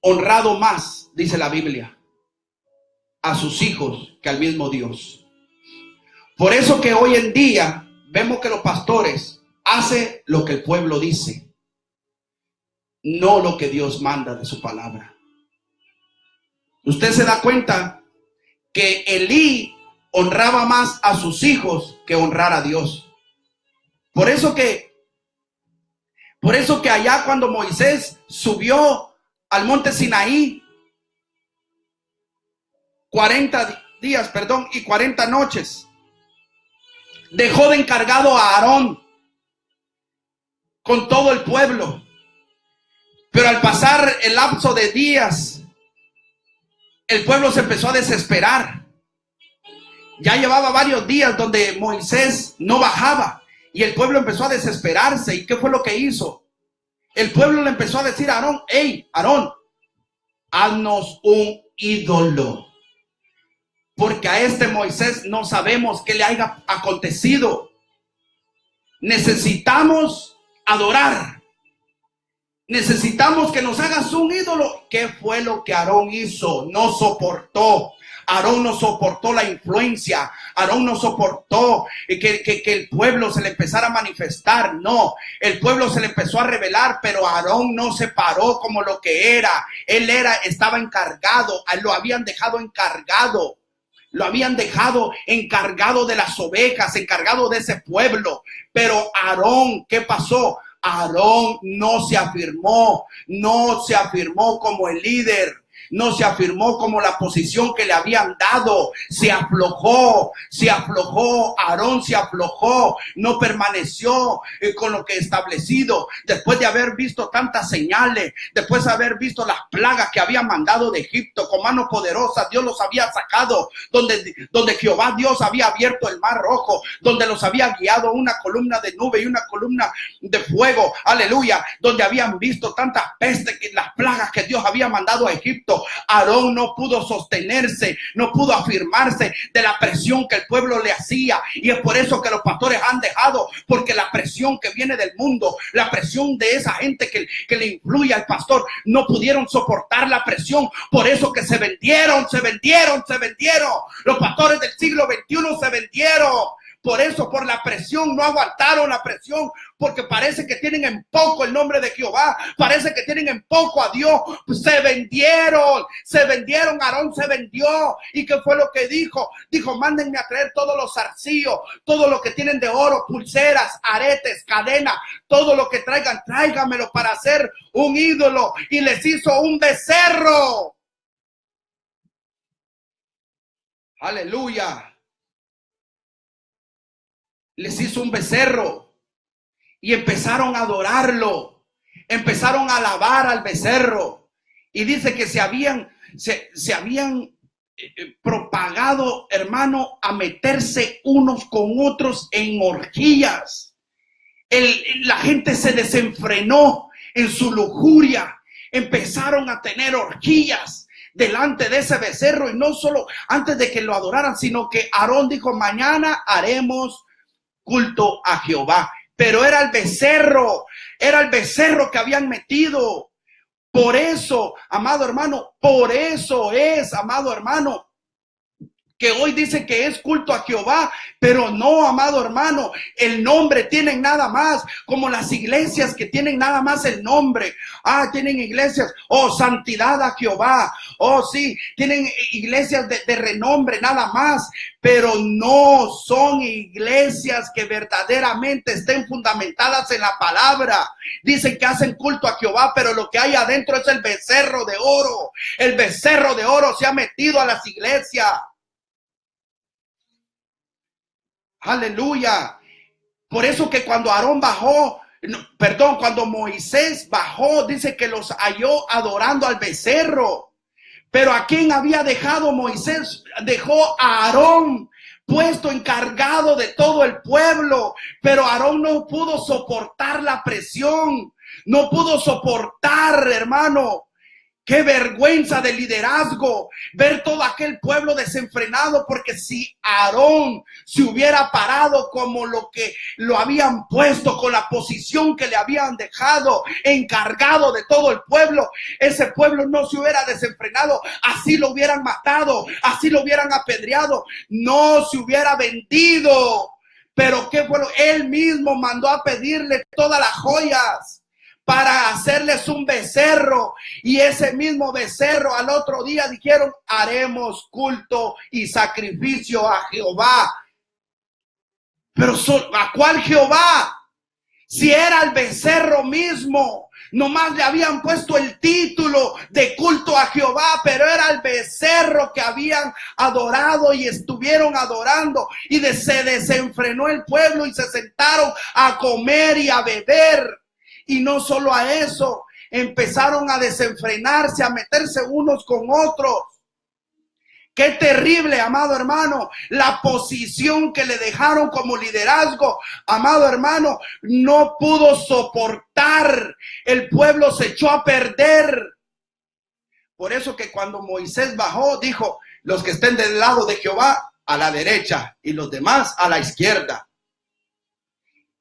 honrado más, dice la Biblia, a sus hijos que al mismo Dios. Por eso que hoy en día vemos que los pastores hacen lo que el pueblo dice, no lo que Dios manda de su palabra. Usted se da cuenta que Elí honraba más a sus hijos que honrar a Dios. Por eso que allá cuando Moisés subió al monte Sinaí, 40 días, y 40 noches, dejó de encargado a Aarón con todo el pueblo. Pero al pasar el lapso de días, el pueblo se empezó a desesperar. Ya llevaba varios días donde Moisés no bajaba y el pueblo empezó a desesperarse. ¿Y qué fue lo que hizo? El pueblo le empezó a decir a Aarón: hey, Aarón, haznos un ídolo, porque a este Moisés no sabemos qué le haya acontecido. Necesitamos adorar. Necesitamos que nos hagas un ídolo. ¿Qué fue lo que Aarón hizo? No soportó. Aarón no soportó la influencia. Aarón no soportó que el pueblo se le empezara a manifestar. No, el pueblo se le empezó a rebelar, pero Aarón no se paró como lo que era. Estaba encargado. Lo habían dejado encargado. Lo habían dejado encargado de las ovejas, encargado de ese pueblo. Pero Aarón, ¿qué pasó? Aarón no se afirmó como el líder, no se afirmó como la posición que le habían dado, se aflojó, Aarón se aflojó, no permaneció con lo que establecido, después de haber visto tantas señales, después de haber visto las plagas que había mandado de Egipto con mano poderosa. Dios los había sacado, donde Jehová Dios había abierto el mar rojo, donde los había guiado una columna de nube y una columna de fuego, aleluya, donde habían visto tantas pestes, las plagas que Dios había mandado a Egipto. Aarón no pudo sostenerse, no pudo afirmarse de la presión que el pueblo le hacía, y es por eso que los pastores han dejado, porque la presión que viene del mundo, la presión de esa gente que le influye al pastor, no pudieron soportar la presión. Por eso que se vendieron. Los pastores del siglo XXI se vendieron. Por eso, por la presión, no aguantaron la presión, porque parece que tienen en poco el nombre de Jehová, parece que tienen en poco a Dios. Pues se vendieron, Aarón se vendió. ¿Y qué fue lo que dijo? Dijo: mándenme a traer todos los zarcillos, todo lo que tienen de oro, pulseras, aretes, cadenas, todo lo que traigan, tráigamelo para hacer un ídolo. Y les hizo un becerro. Aleluya. Les hizo un becerro y empezaron a adorarlo, empezaron a alabar al becerro, y dice que se habían propagado, hermano, a meterse unos con otros en orgías. La gente se desenfrenó en su lujuria, empezaron a tener orgías delante de ese becerro, y no solo antes de que lo adoraran, sino que Aarón dijo: mañana haremos culto a Jehová. Pero era el becerro que habían metido. Por eso, amado hermano, que hoy dice que es culto a Jehová, pero no, amado hermano, el nombre tienen nada más, como las iglesias que tienen nada más el nombre. Tienen iglesias, santidad a Jehová, sí, tienen iglesias de renombre nada más, pero no son iglesias que verdaderamente estén fundamentadas en la palabra. Dicen que hacen culto a Jehová, pero lo que hay adentro es el becerro de oro. El becerro de oro se ha metido a las iglesias. Aleluya. Por eso que cuando cuando Moisés bajó, dice que los halló adorando al becerro. Pero ¿a quién había dejado Moisés? Dejó a Aarón puesto encargado de todo el pueblo. Pero Aarón no pudo soportar la presión. No pudo soportar, hermano, Qué vergüenza de liderazgo ver todo aquel pueblo desenfrenado, porque si Aarón se hubiera parado como lo que lo habían puesto, con la posición que le habían dejado encargado de todo el pueblo, ese pueblo no se hubiera desenfrenado, así lo hubieran matado, así lo hubieran apedreado, no se hubiera vendido. Pero qué fue, él mismo mandó a pedirle todas las joyas para hacerles un becerro, y ese mismo becerro al otro día dijeron: haremos culto y sacrificio a Jehová. Pero ¿a cuál Jehová? Si era el becerro mismo, nomás le habían puesto el título de culto a Jehová, pero era el becerro que habían adorado y estuvieron adorando, y se desenfrenó el pueblo y se sentaron a comer y a beber. Y no solo a eso, empezaron a desenfrenarse, a meterse unos con otros. Qué terrible, amado hermano, la posición que le dejaron como liderazgo, amado hermano, no pudo soportar. El pueblo se echó a perder. Por eso que cuando Moisés bajó, dijo: los que estén del lado de Jehová, a la derecha, y los demás a la izquierda.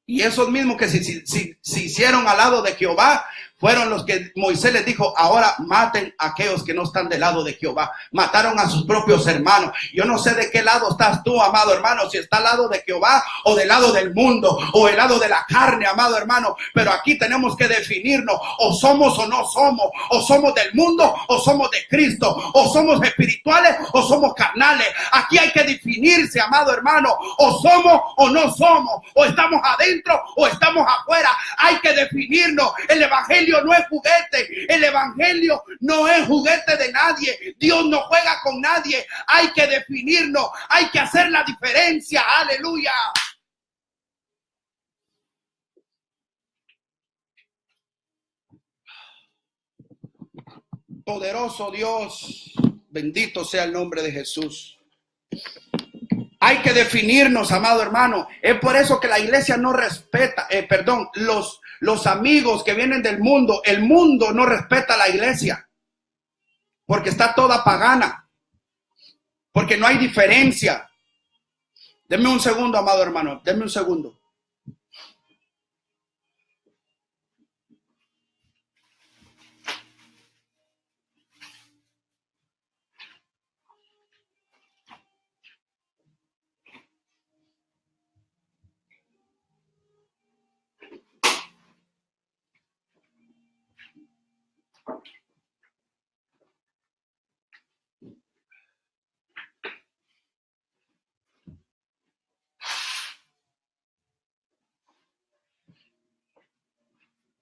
Y esos mismos que se hicieron al lado de Jehová fueron los que Moisés les dijo: ahora maten a aquellos que no están del lado de Jehová. Mataron a sus propios hermanos. Yo no sé de qué lado estás tú, amado hermano, si está al lado de Jehová o del lado del mundo o del lado de la carne, amado hermano. Pero aquí tenemos que definirnos: o somos o no somos, o somos del mundo o somos de Cristo, o somos espirituales o somos carnales. Aquí hay que definirse, amado hermano: o somos o no somos, o estamos adentro o estamos afuera. Hay que definirnos. El evangelio no es juguete, el evangelio no es juguete de nadie. Dios no juega con nadie. Hay que definirnos, hay que hacer la diferencia. Aleluya. Poderoso Dios, bendito sea el nombre de Jesús. Hay que definirnos, amado hermano. Es por eso que la iglesia no respeta, los amigos que vienen del mundo, el mundo no respeta a la iglesia, porque está toda pagana, porque no hay diferencia. Denme un segundo, amado hermano, denme un segundo.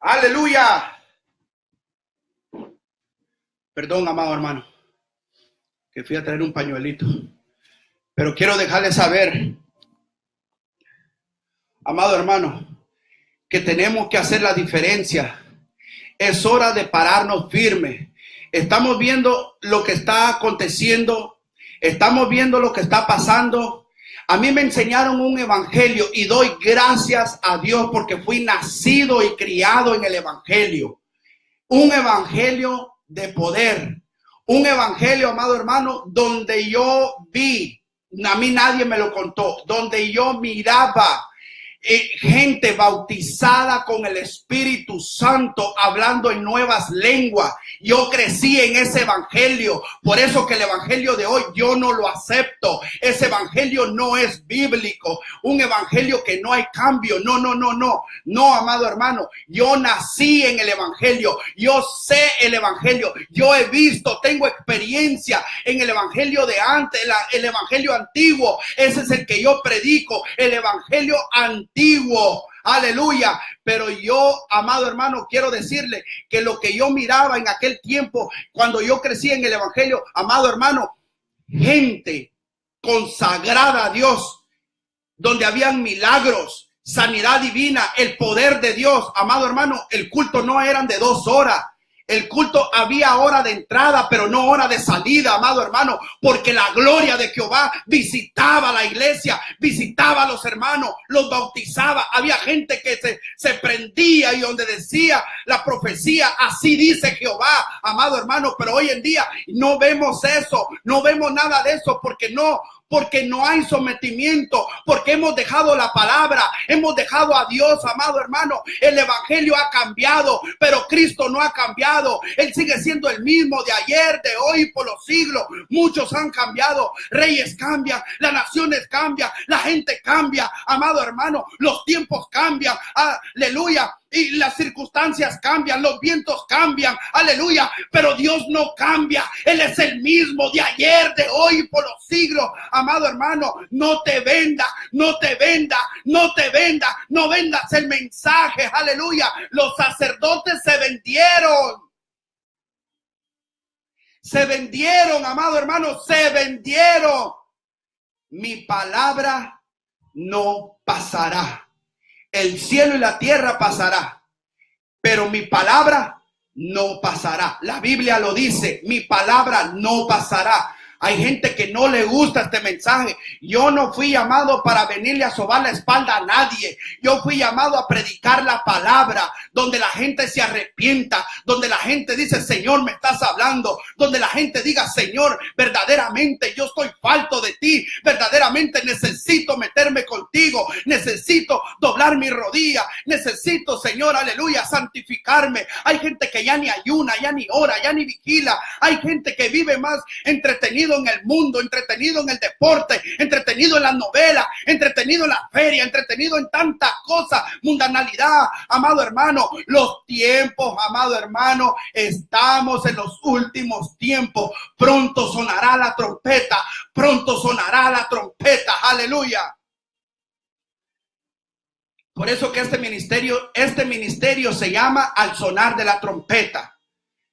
Aleluya. Perdón, amado hermano, que fui a traer un pañuelito. Pero quiero dejarles saber, amado hermano, que tenemos que hacer la diferencia. Es hora de pararnos firme. Estamos viendo lo que está aconteciendo. Estamos viendo lo que está pasando. A mí me enseñaron un evangelio y doy gracias a Dios porque fui nacido y criado en el evangelio. Un evangelio de poder. Un evangelio, amado hermano, donde yo vi, a mí nadie me lo contó, donde yo miraba gente bautizada con el Espíritu Santo, hablando en nuevas lenguas. Yo crecí en ese evangelio. Por eso que el evangelio de hoy yo no lo acepto. Ese evangelio no es bíblico. Un evangelio que no hay cambio. No, amado hermano. Yo nací en el evangelio. Yo sé el evangelio. Yo he visto, tengo experiencia en el evangelio de antes, el evangelio antiguo. Ese es el que yo predico. El evangelio antiguo. Aleluya. Pero yo, amado hermano, quiero decirle que lo que yo miraba en aquel tiempo, cuando yo crecí en el evangelio, amado hermano, gente consagrada a Dios, donde habían milagros, sanidad divina, el poder de Dios, amado hermano. El culto no eran de 2 horas. El culto había hora de entrada, pero no hora de salida, amado hermano, porque la gloria de Jehová visitaba la iglesia, visitaba a los hermanos, los bautizaba. Había gente que se prendía y donde decía la profecía, así dice Jehová, amado hermano. Pero hoy en día no vemos eso, no vemos nada de eso, porque no hay sometimiento, porque hemos dejado la palabra, hemos dejado a Dios, amado hermano. El evangelio ha cambiado, pero Cristo no ha cambiado. Él sigue siendo el mismo de ayer, de hoy, por los siglos. Muchos han cambiado, reyes cambian, las naciones cambian, la gente cambia, amado hermano. Los tiempos cambian, aleluya. Y las circunstancias cambian, los vientos cambian, aleluya, pero Dios no cambia. Él es el mismo de ayer, de hoy y por los siglos. Amado hermano, no te venda, no te venda, no te venda, no vendas el mensaje, aleluya. Los sacerdotes se vendieron, amado hermano, se vendieron. Mi palabra no pasará. El cielo y la tierra pasará, pero mi palabra no pasará. La Biblia lo dice, mi palabra no pasará. Hay gente que no le gusta este mensaje. Yo no fui llamado para venirle a sobar la espalda a nadie. Yo fui llamado a predicar la palabra, donde la gente se arrepienta, donde la gente dice, Señor, me estás hablando, donde la gente diga, Señor, verdaderamente yo estoy falto de ti, verdaderamente necesito meterme contigo, necesito doblar mi rodilla, necesito, Señor, aleluya, santificarme. Hay gente que ya ni ayuna, ya ni ora, ya ni vigila. Hay gente que vive más entretenido en el mundo, entretenido en el deporte, entretenido en las novelas, entretenido en la feria, entretenido en tantas cosas, mundanalidad, amado hermano. Los tiempos, amado hermano, estamos en los últimos tiempos. Pronto sonará la trompeta, pronto sonará la trompeta, aleluya. Por eso que este ministerio se llama Al Sonar de la Trompeta.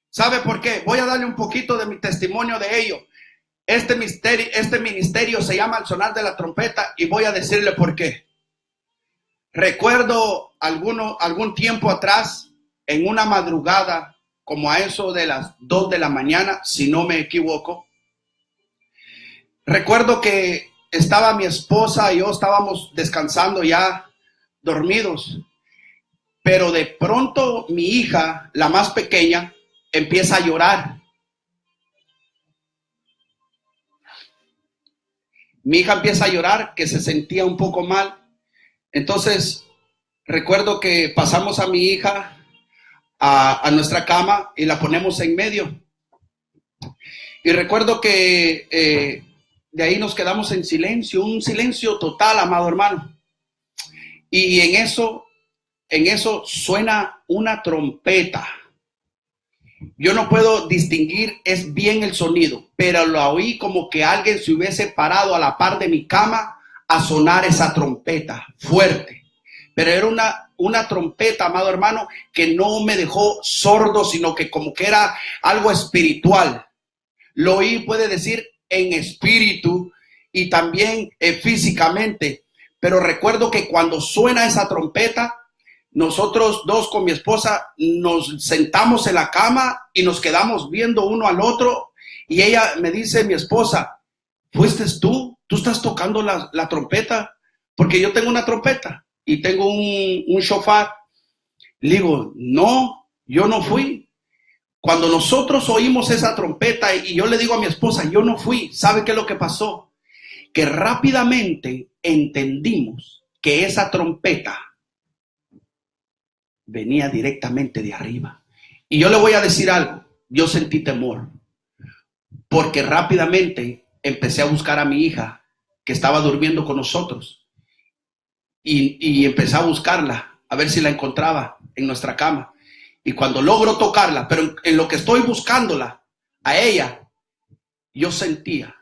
¿Sabe por qué? Voy a darle un poquito de mi testimonio de ello. Este ministerio se llama Al Sonar de la Trompeta y voy a decirle por qué. Recuerdo algún tiempo atrás, en una madrugada, como a eso de las 2 de la mañana, si no me equivoco. Recuerdo que estaba mi esposa y yo estábamos descansando ya, dormidos. Pero de pronto mi hija, la más pequeña, empieza a llorar. Mi hija empieza a llorar, que se sentía un poco mal. Entonces, recuerdo que pasamos a mi hija a nuestra cama y la ponemos en medio. Y recuerdo que de ahí nos quedamos en silencio, un silencio total, amado hermano. Y en eso suena una trompeta. Yo no puedo distinguir, es bien el sonido, pero lo oí como que alguien se hubiese parado a la par de mi cama a sonar esa trompeta fuerte. Pero era una trompeta, amado hermano, que no me dejó sordo, sino que como que era algo espiritual. Lo oí, puede decir, en espíritu y también físicamente. Pero recuerdo que cuando suena esa trompeta, nosotros dos con mi esposa nos sentamos en la cama y nos quedamos viendo uno al otro. Y ella me dice, mi esposa, ¿fuiste tú? ¿Tú estás tocando la trompeta? Porque yo tengo una trompeta y tengo un shofar. Le digo, no, yo no fui. Cuando nosotros oímos esa trompeta y yo le digo a mi esposa, yo no fui, ¿sabe qué es lo que pasó? Que rápidamente entendimos que esa trompeta venía directamente de arriba. Y yo le voy a decir algo, yo sentí temor, porque rápidamente empecé a buscar a mi hija que estaba durmiendo con nosotros y empecé a buscarla, a ver si la encontraba en nuestra cama. Y cuando logro tocarla, pero en lo que estoy buscándola, a ella, yo sentía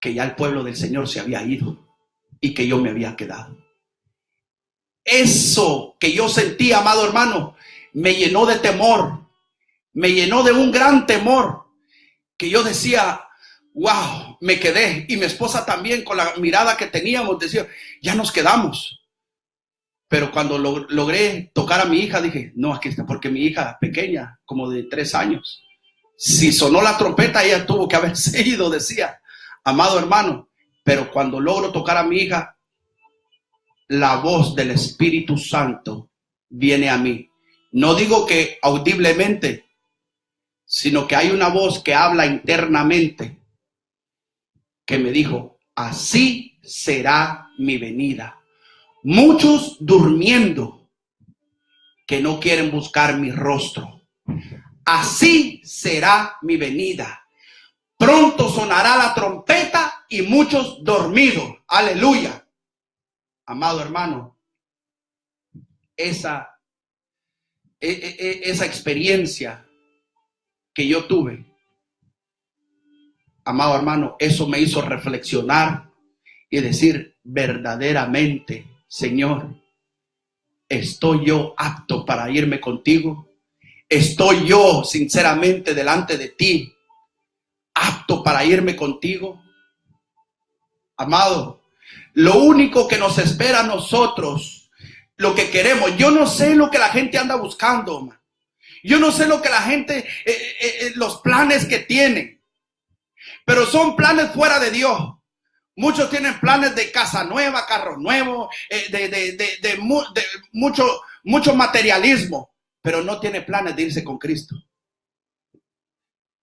que ya el pueblo del Señor se había ido y que yo me había quedado. Eso que yo sentí, amado hermano, me llenó de temor, me llenó de un gran temor, que yo decía, wow, me quedé. Y mi esposa también, con la mirada que teníamos, decía, ya nos quedamos. Pero cuando logré tocar a mi hija, dije, no, aquí está, porque mi hija pequeña, como de 3 años, si sonó la trompeta, ella tuvo que haberse ido, decía, amado hermano. Pero cuando logro tocar a mi hija, la voz del Espíritu Santo viene a mí. No digo que audiblemente, sino que hay una voz que habla internamente, que me dijo, así será mi venida. Muchos durmiendo que no quieren buscar mi rostro. Así será mi venida. Pronto sonará la trompeta y muchos dormidos. Aleluya. Amado hermano, esa experiencia que yo tuve, amado hermano, eso me hizo reflexionar y decir, verdaderamente, Señor, ¿estoy yo apto para irme contigo? ¿Estoy yo sinceramente delante de ti apto para irme contigo? Amado, lo único que nos espera a nosotros, lo que queremos, yo no sé lo que la gente anda buscando, man. Yo no sé lo que la gente, los planes que tienen, pero son planes fuera de Dios. Muchos tienen planes de casa nueva, carro nuevo, de mucho materialismo, pero no tiene planes de irse con Cristo.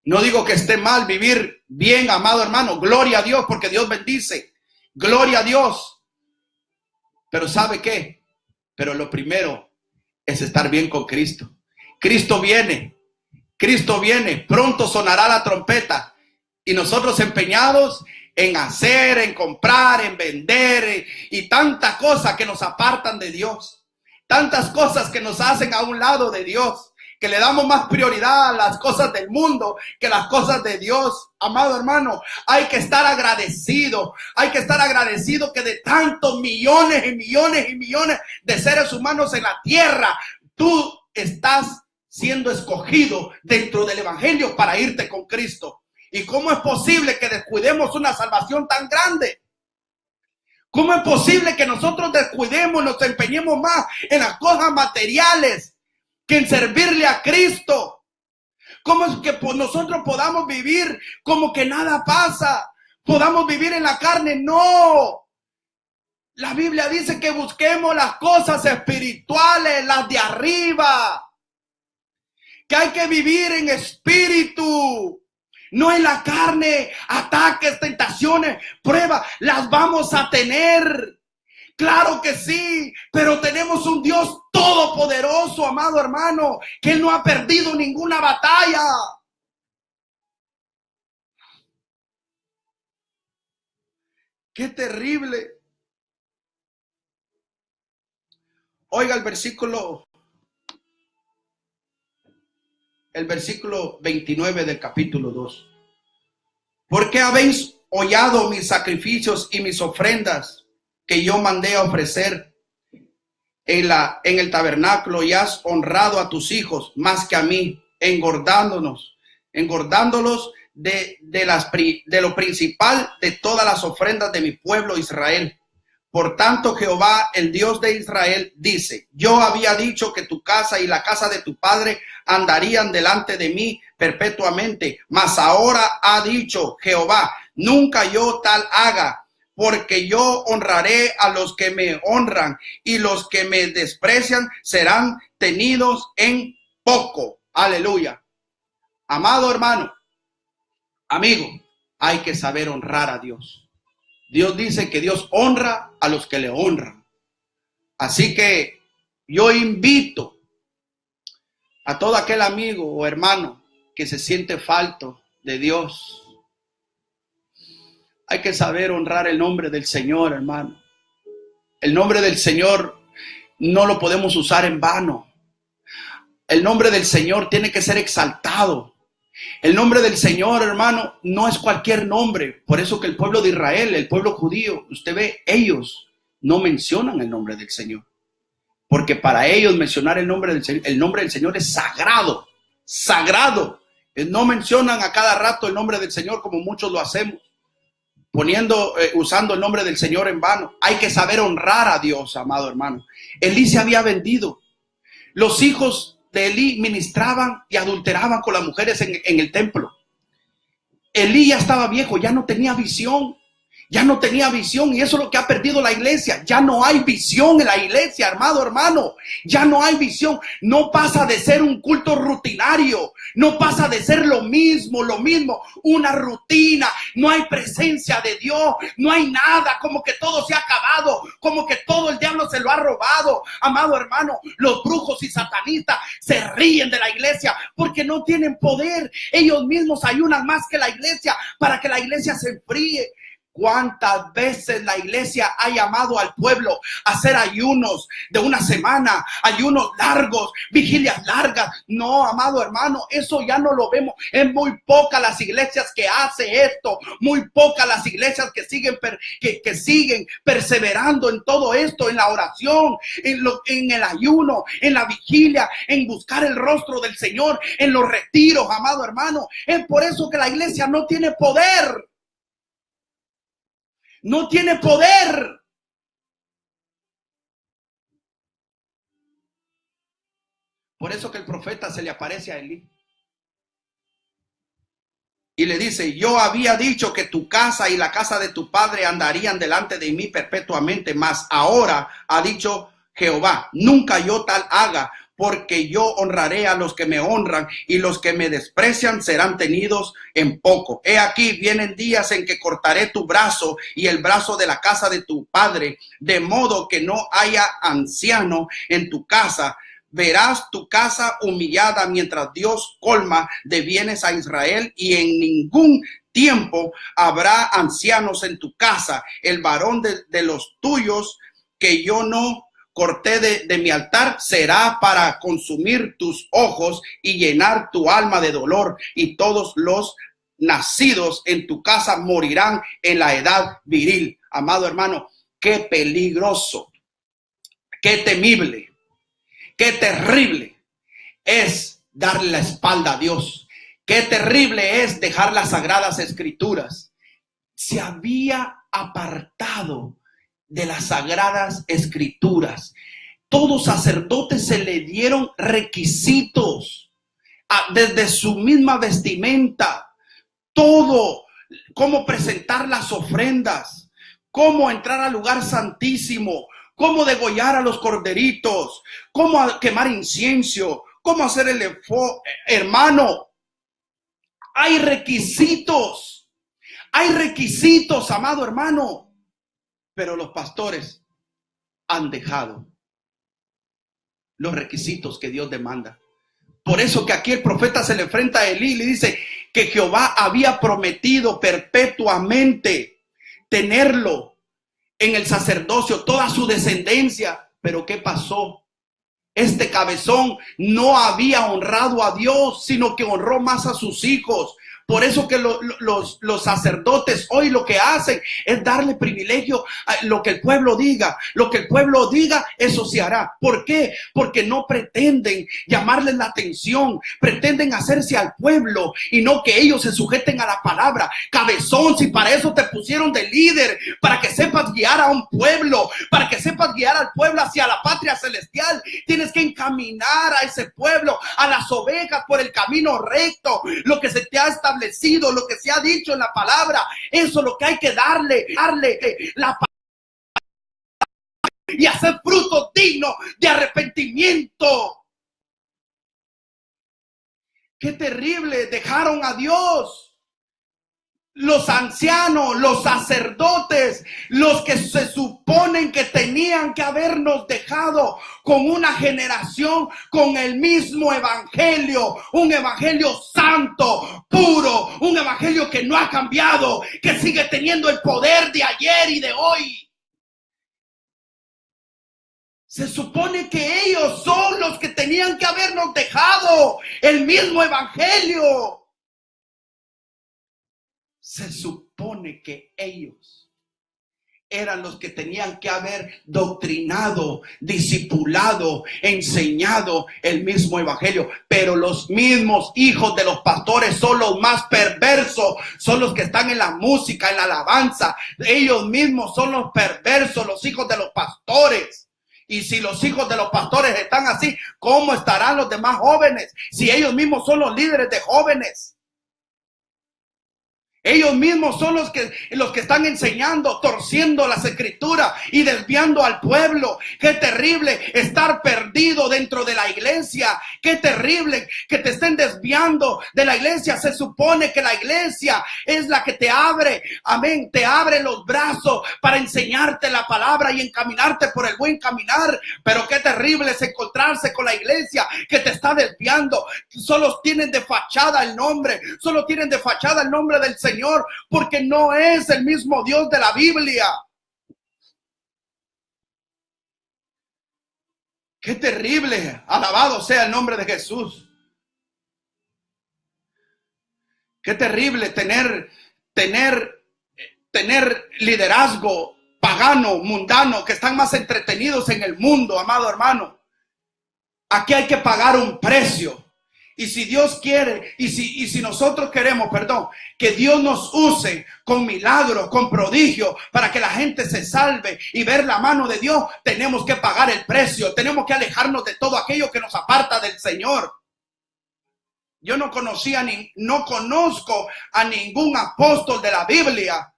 No digo que esté mal vivir bien, amado hermano, gloria a Dios, porque Dios bendice, gloria a Dios. Pero ¿sabe qué? Pero lo primero es estar bien con Cristo. Cristo viene, pronto sonará la trompeta y nosotros empeñados en hacer, en comprar, en vender y tantas cosas que nos apartan de Dios, tantas cosas que nos hacen a un lado de Dios, que le damos más prioridad a las cosas del mundo que las cosas de Dios. Amado hermano, hay que estar agradecido, que de tantos millones y millones y millones de seres humanos en la tierra, tú estás siendo escogido dentro del evangelio para irte con Cristo. ¿Y cómo es posible que descuidemos una salvación tan grande? ¿Cómo es posible que nosotros descuidemos, nos empeñemos más en las cosas materiales que en servirle a Cristo? ¿Cómo es que nosotros podamos vivir como que nada pasa? ¿Podamos vivir en la carne? No. La Biblia dice que busquemos las cosas espirituales, las de arriba. Que hay que vivir en espíritu, no en la carne. Ataques, tentaciones, pruebas, las vamos a tener. Claro que sí, pero tenemos un Dios todopoderoso, amado hermano, que Él no ha perdido ninguna batalla. ¡Qué terrible! Oiga el versículo 29 del capítulo 2. ¿Por qué habéis hollado mis sacrificios y mis ofrendas que yo mandé a ofrecer en el tabernáculo, y has honrado a tus hijos más que a mí, engordándolos de lo principal de todas las ofrendas de mi pueblo Israel? Por tanto, Jehová, el Dios de Israel, dice: yo había dicho que tu casa y la casa de tu padre andarían delante de mí perpetuamente, mas ahora ha dicho Jehová: nunca yo tal haga, porque yo honraré a los que me honran, y los que me desprecian serán tenidos en poco. Aleluya. Amado hermano, amigo, hay que saber honrar a Dios. Dios dice que Dios honra a los que le honran. Así que yo invito a todo aquel amigo o hermano que se siente falto de Dios. Hay que saber honrar el nombre del Señor, hermano. El nombre del Señor no lo podemos usar en vano. El nombre del Señor tiene que ser exaltado. El nombre del Señor, hermano, no es cualquier nombre. Por eso que el pueblo de Israel, el pueblo judío, usted ve, ellos no mencionan el nombre del Señor. Porque para ellos mencionar el nombre del Señor es sagrado, sagrado. No mencionan a cada rato el nombre del Señor como muchos lo hacemos. usando el nombre del Señor en vano. Hay que saber honrar a Dios, amado hermano. Elí se había vendido. Los hijos de Elí ministraban y adulteraban con las mujeres en el templo. Elí ya estaba viejo, ya no tenía visión. Ya no tenía visión, y eso es lo que ha perdido la iglesia. Ya no hay visión en la iglesia, hermano. Ya no hay visión. No pasa de ser un culto rutinario. No pasa de ser lo mismo. Una rutina. No hay presencia de Dios. No hay nada. Como que todo se ha acabado. Como que todo el diablo se lo ha robado. Amado hermano, los brujos y satanistas se ríen de la iglesia porque no tienen poder. Ellos mismos ayunan más que la iglesia para que la iglesia se enfríe. ¿Cuántas veces la iglesia ha llamado al pueblo a hacer ayunos de una semana, ayunos largos, vigilias largas? No, amado hermano, eso ya no lo vemos. Es muy pocas las iglesias que hacen esto, muy pocas las iglesias que siguen perseverando en todo esto, en la oración, en el ayuno, en la vigilia, en buscar el rostro del Señor, en los retiros, amado hermano. Es por eso que la iglesia no tiene poder. No tiene poder. Por eso que el profeta se le aparece a Elí y le dice: yo había dicho que tu casa y la casa de tu padre andarían delante de mí perpetuamente, mas ahora ha dicho Jehová, nunca yo tal haga, porque yo honraré a los que me honran y los que me desprecian serán tenidos en poco. He aquí, vienen días en que cortaré tu brazo y el brazo de la casa de tu padre, de modo que no haya anciano en tu casa. Verás tu casa humillada mientras Dios colma de bienes a Israel, y en ningún tiempo habrá ancianos en tu casa. El varón de los tuyos que yo no corté de mi altar será para consumir tus ojos y llenar tu alma de dolor, y todos los nacidos en tu casa morirán en la edad viril. Amado hermano, qué peligroso, qué temible, qué terrible es darle la espalda a Dios. Qué terrible es dejar las sagradas escrituras. Se había apartado de las sagradas escrituras. Todos sacerdotes se le dieron requisitos, desde su misma vestimenta, todo, cómo presentar las ofrendas, cómo entrar al lugar santísimo, cómo degollar a los corderitos, cómo quemar incienso, cómo hacer el efod. Hermano, hay requisitos, amado hermano. Pero los pastores han dejado los requisitos que Dios demanda. Por eso que aquí el profeta se le enfrenta a Elí y le dice que Jehová había prometido perpetuamente tenerlo en el sacerdocio, toda su descendencia. Pero ¿qué pasó? Este cabezón no había honrado a Dios, sino que honró más a sus hijos. Por eso que los sacerdotes hoy lo que hacen es darle privilegio a lo que el pueblo diga. Lo que el pueblo diga, eso se hará. ¿Por qué? Porque no pretenden llamarles la atención, pretenden hacerse al pueblo y no que ellos se sujeten a la palabra. Cabezón, si para eso te pusieron de líder, para que sepas guiar a un pueblo, para que sepas guiar al pueblo hacia la patria celestial, tienes que encaminar a ese pueblo, a las ovejas, por el camino recto, lo que se te ha establecido, lo que se ha dicho en la palabra. Eso es lo que hay que darle la palabra y hacer frutos dignos de arrepentimiento. Qué terrible, dejaron a Dios. Los ancianos, los sacerdotes, los que se suponen que tenían que habernos dejado con una generación con el mismo evangelio, un evangelio santo, puro, un evangelio que no ha cambiado, que sigue teniendo el poder de ayer y de hoy. Se supone que ellos son los que tenían que habernos dejado el mismo evangelio. Se supone que ellos eran los que tenían que haber doctrinado, discipulado, enseñado el mismo evangelio. Pero los mismos hijos de los pastores son los más perversos, son los que están en la música, en la alabanza. Ellos mismos son los perversos, los hijos de los pastores. Y si los hijos de los pastores están así, ¿cómo estarán los demás jóvenes? Si ellos mismos son los líderes de jóvenes. Ellos mismos son los que están enseñando, torciendo las escrituras y desviando al pueblo. Qué terrible estar perdido dentro de la iglesia. Qué terrible que te estén desviando de la iglesia. Se supone que la iglesia es la que te abre, amén, te abre los brazos para enseñarte la palabra y encaminarte por el buen caminar. Pero qué terrible es encontrarse con la iglesia que te está desviando. Solo tienen de fachada el nombre, solo tienen de fachada el nombre del Señor, porque no es el mismo Dios de la Biblia. Qué terrible, alabado sea el nombre de Jesús. Qué terrible tener liderazgo pagano, mundano, que están más entretenidos en el mundo, amado hermano. Aquí hay que pagar un precio. Y si Dios quiere, y si nosotros queremos, que Dios nos use con milagros, con prodigios, para que la gente se salve y ver la mano de Dios, tenemos que pagar el precio. Tenemos que alejarnos de todo aquello que nos aparta del Señor. Yo no conozco a ningún apóstol de la Biblia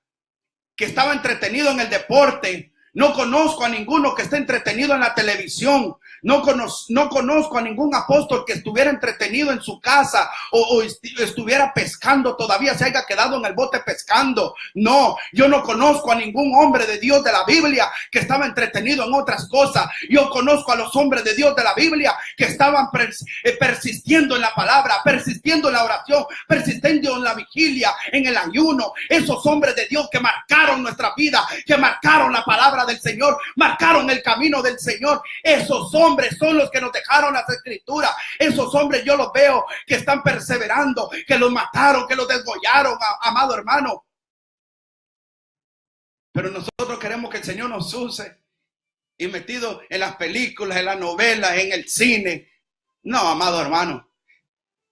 que estaba entretenido en el deporte. No conozco a ninguno que esté entretenido en la televisión. No conozco a ningún apóstol que estuviera entretenido en su casa o estuviera pescando, todavía se haya quedado en el bote pescando. No, yo no conozco a ningún hombre de Dios de la Biblia que estaba entretenido en otras cosas. Yo conozco a los hombres de Dios de la Biblia que estaban persistiendo en la palabra, persistiendo en la oración, persistiendo en la vigilia, en el ayuno. Esos hombres de Dios que marcaron nuestra vida, que marcaron la palabra del Señor, marcaron el camino del Señor. Esos hombres son los que nos dejaron las escrituras. Esos hombres yo los veo que están perseverando, que los mataron, que los desgollaron, amado hermano. Pero nosotros queremos que el Señor nos use y metido en las películas, en las novelas, en el cine. No, amado hermano,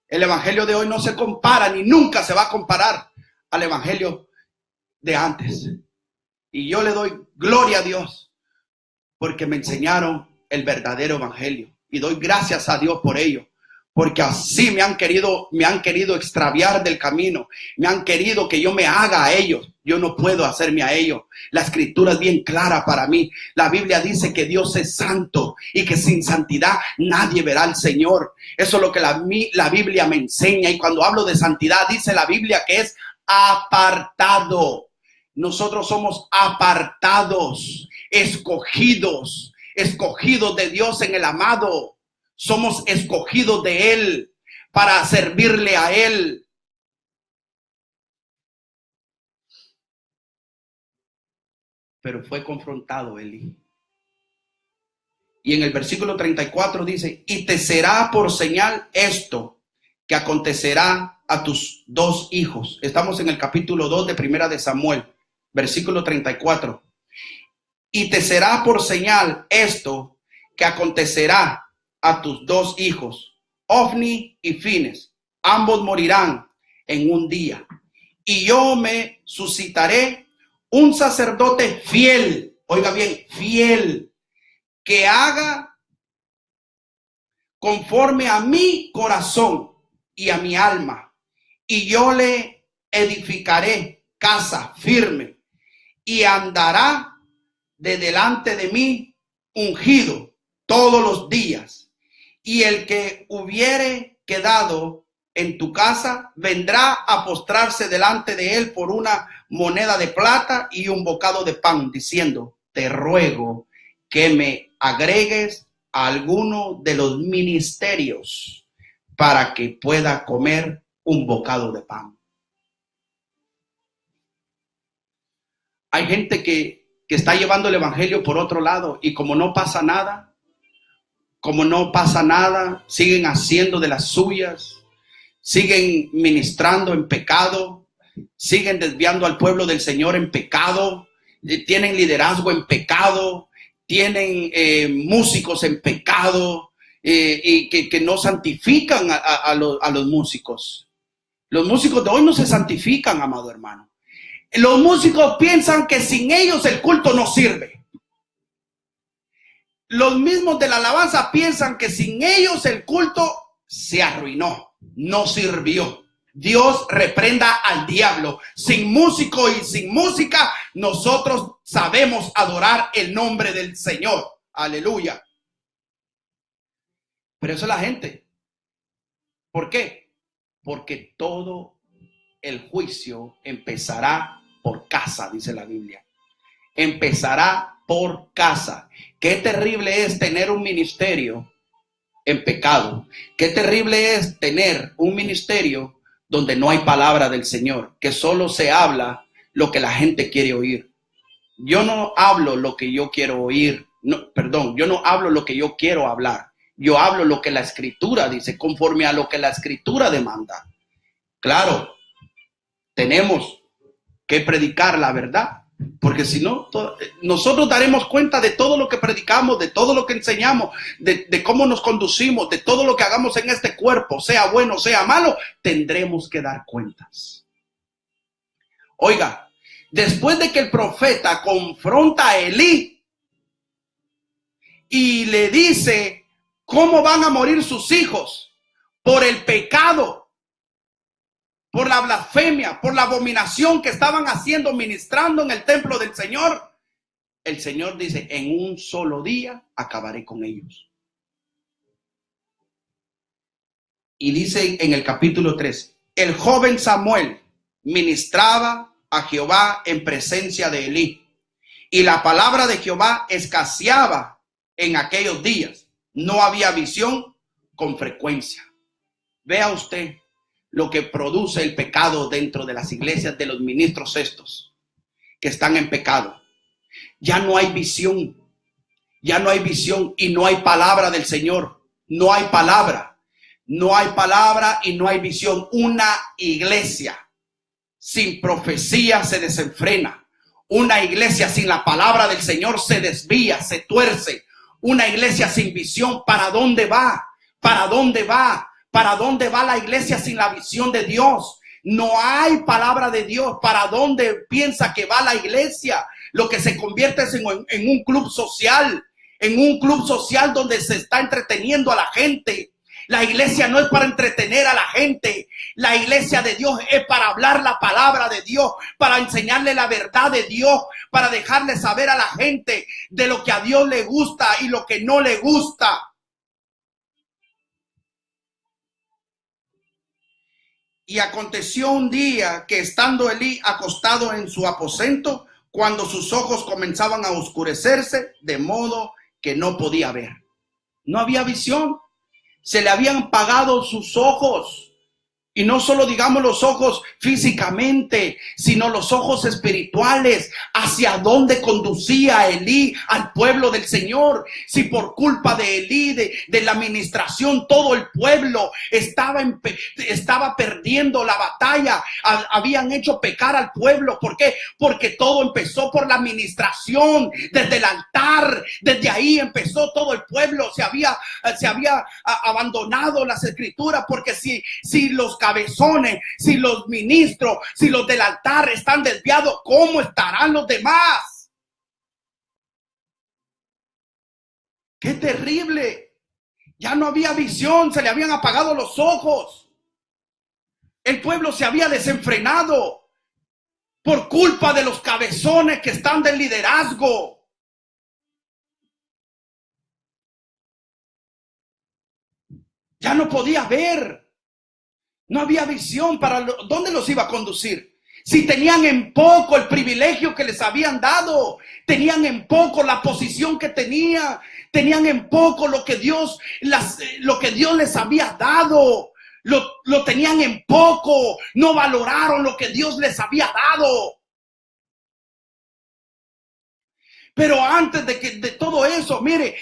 el evangelio de hoy no se compara ni nunca se va a comparar al evangelio de antes. Y yo le doy gloria a Dios porque me enseñaron el verdadero evangelio. Y doy gracias a Dios por ello. Porque así me han querido extraviar del camino. Me han querido que yo me haga a ellos. Yo no puedo hacerme a ellos. La escritura es bien clara para mí. La Biblia dice que Dios es santo y que sin santidad nadie verá al Señor. Eso es lo que la Biblia me enseña. Y cuando hablo de santidad, dice la Biblia que es apartado. Nosotros somos apartados, escogidos de Dios en el amado. Somos escogidos de Él para servirle a Él. Pero fue confrontado Elí. Y en el versículo 34 dice: y te será por señal esto que acontecerá a tus dos hijos. Estamos en el capítulo 2 de Primera de Samuel, versículo 34. Y te será por señal esto que acontecerá a tus dos hijos, Ofni y Fines. Ambos morirán en un día. Y yo me suscitaré un sacerdote fiel, oiga bien, fiel, que haga conforme a mi corazón y a mi alma. Y yo le edificaré casa firme y andará de delante de mí ungido todos los días. Y el que hubiere quedado en tu casa vendrá a postrarse delante de él por una moneda de plata y un bocado de pan, diciendo: te ruego que me agregues a alguno de los ministerios para que pueda comer un bocado de pan. Hay gente que está llevando el evangelio por otro lado y como no pasa nada, siguen haciendo de las suyas, siguen ministrando en pecado, siguen desviando al pueblo del Señor en pecado, tienen liderazgo en pecado, tienen músicos en pecado y que no santifican a los músicos. Los músicos de hoy no se santifican, amado hermano. Los músicos piensan que sin ellos el culto no sirve. Los mismos de la alabanza piensan que sin ellos el culto se arruinó, no sirvió. Dios reprenda al diablo. Sin músico y sin música, nosotros sabemos adorar el nombre del Señor. Aleluya. Pero eso es la gente. ¿Por qué? Porque todo el juicio empezará por casa, dice la Biblia. Empezará por casa. Qué terrible es tener un ministerio en pecado. Qué terrible es tener un ministerio donde no hay palabra del Señor, que solo se habla lo que la gente quiere oír. Yo no hablo lo que yo quiero oír. Yo no hablo lo que yo quiero hablar. Yo hablo lo que la Escritura dice, conforme a lo que la Escritura demanda. Claro, tenemos que predicar la verdad, porque si no, nosotros daremos cuenta de todo lo que predicamos, de todo lo que enseñamos, de cómo nos conducimos, de todo lo que hagamos en este cuerpo, sea bueno, sea malo, tendremos que dar cuentas. Oiga, después de que el profeta confronta a Elí y le dice cómo van a morir sus hijos por el pecado, por la blasfemia, por la abominación que estaban haciendo, ministrando en el templo del Señor, el Señor dice, en un solo día acabaré con ellos. Y dice en el capítulo 3, el joven Samuel ministraba a Jehová en presencia de Elí, y la palabra de Jehová escaseaba en aquellos días. No había visión con frecuencia. Vea usted lo que produce el pecado dentro de las iglesias de los ministros estos que están en pecado. Ya no hay visión, y no hay palabra del Señor. No hay palabra y no hay visión. Una iglesia sin profecía se desenfrena. Una iglesia sin la palabra del Señor se desvía, se tuerce. Una iglesia sin visión, ¿para dónde va? ¿Para dónde va? ¿Para dónde va la iglesia sin la visión de Dios? No hay palabra de Dios. ¿Para dónde piensa que va la iglesia? Lo que se convierte es en un club social, donde se está entreteniendo a la gente. La iglesia no es para entretener a la gente. La iglesia de Dios es para hablar la palabra de Dios, para enseñarle la verdad de Dios, para dejarle saber a la gente de lo que a Dios le gusta y lo que no le gusta. Y aconteció un día que estando Elí acostado en su aposento, cuando sus ojos comenzaban a oscurecerse, de modo que no podía ver. No había visión. Se le habían apagado sus ojos. Y no solo digamos los ojos físicamente, sino los ojos espirituales. ¿Hacia dónde conducía Elí al pueblo del Señor? Si por culpa de Elí, de la administración, todo el pueblo estaba perdiendo la batalla. Habían hecho pecar al pueblo. ¿Por qué? Porque todo empezó por la administración, desde el altar. Desde ahí empezó todo el pueblo. Se había abandonado las escrituras, porque si los cabezones, si los ministros, si los del altar están desviados, ¿cómo estarán los demás? ¡Qué terrible! Ya no había visión, se le habían apagado los ojos. El pueblo se había desenfrenado por culpa de los cabezones que están del liderazgo. Ya no podía ver. No había visión para dónde los iba a conducir. Si tenían en poco el privilegio que les habían dado, tenían en poco la posición que tenían en poco lo que Dios les había dado, lo tenían en poco, no valoraron lo que Dios les había dado. Pero antes de todo eso, mire,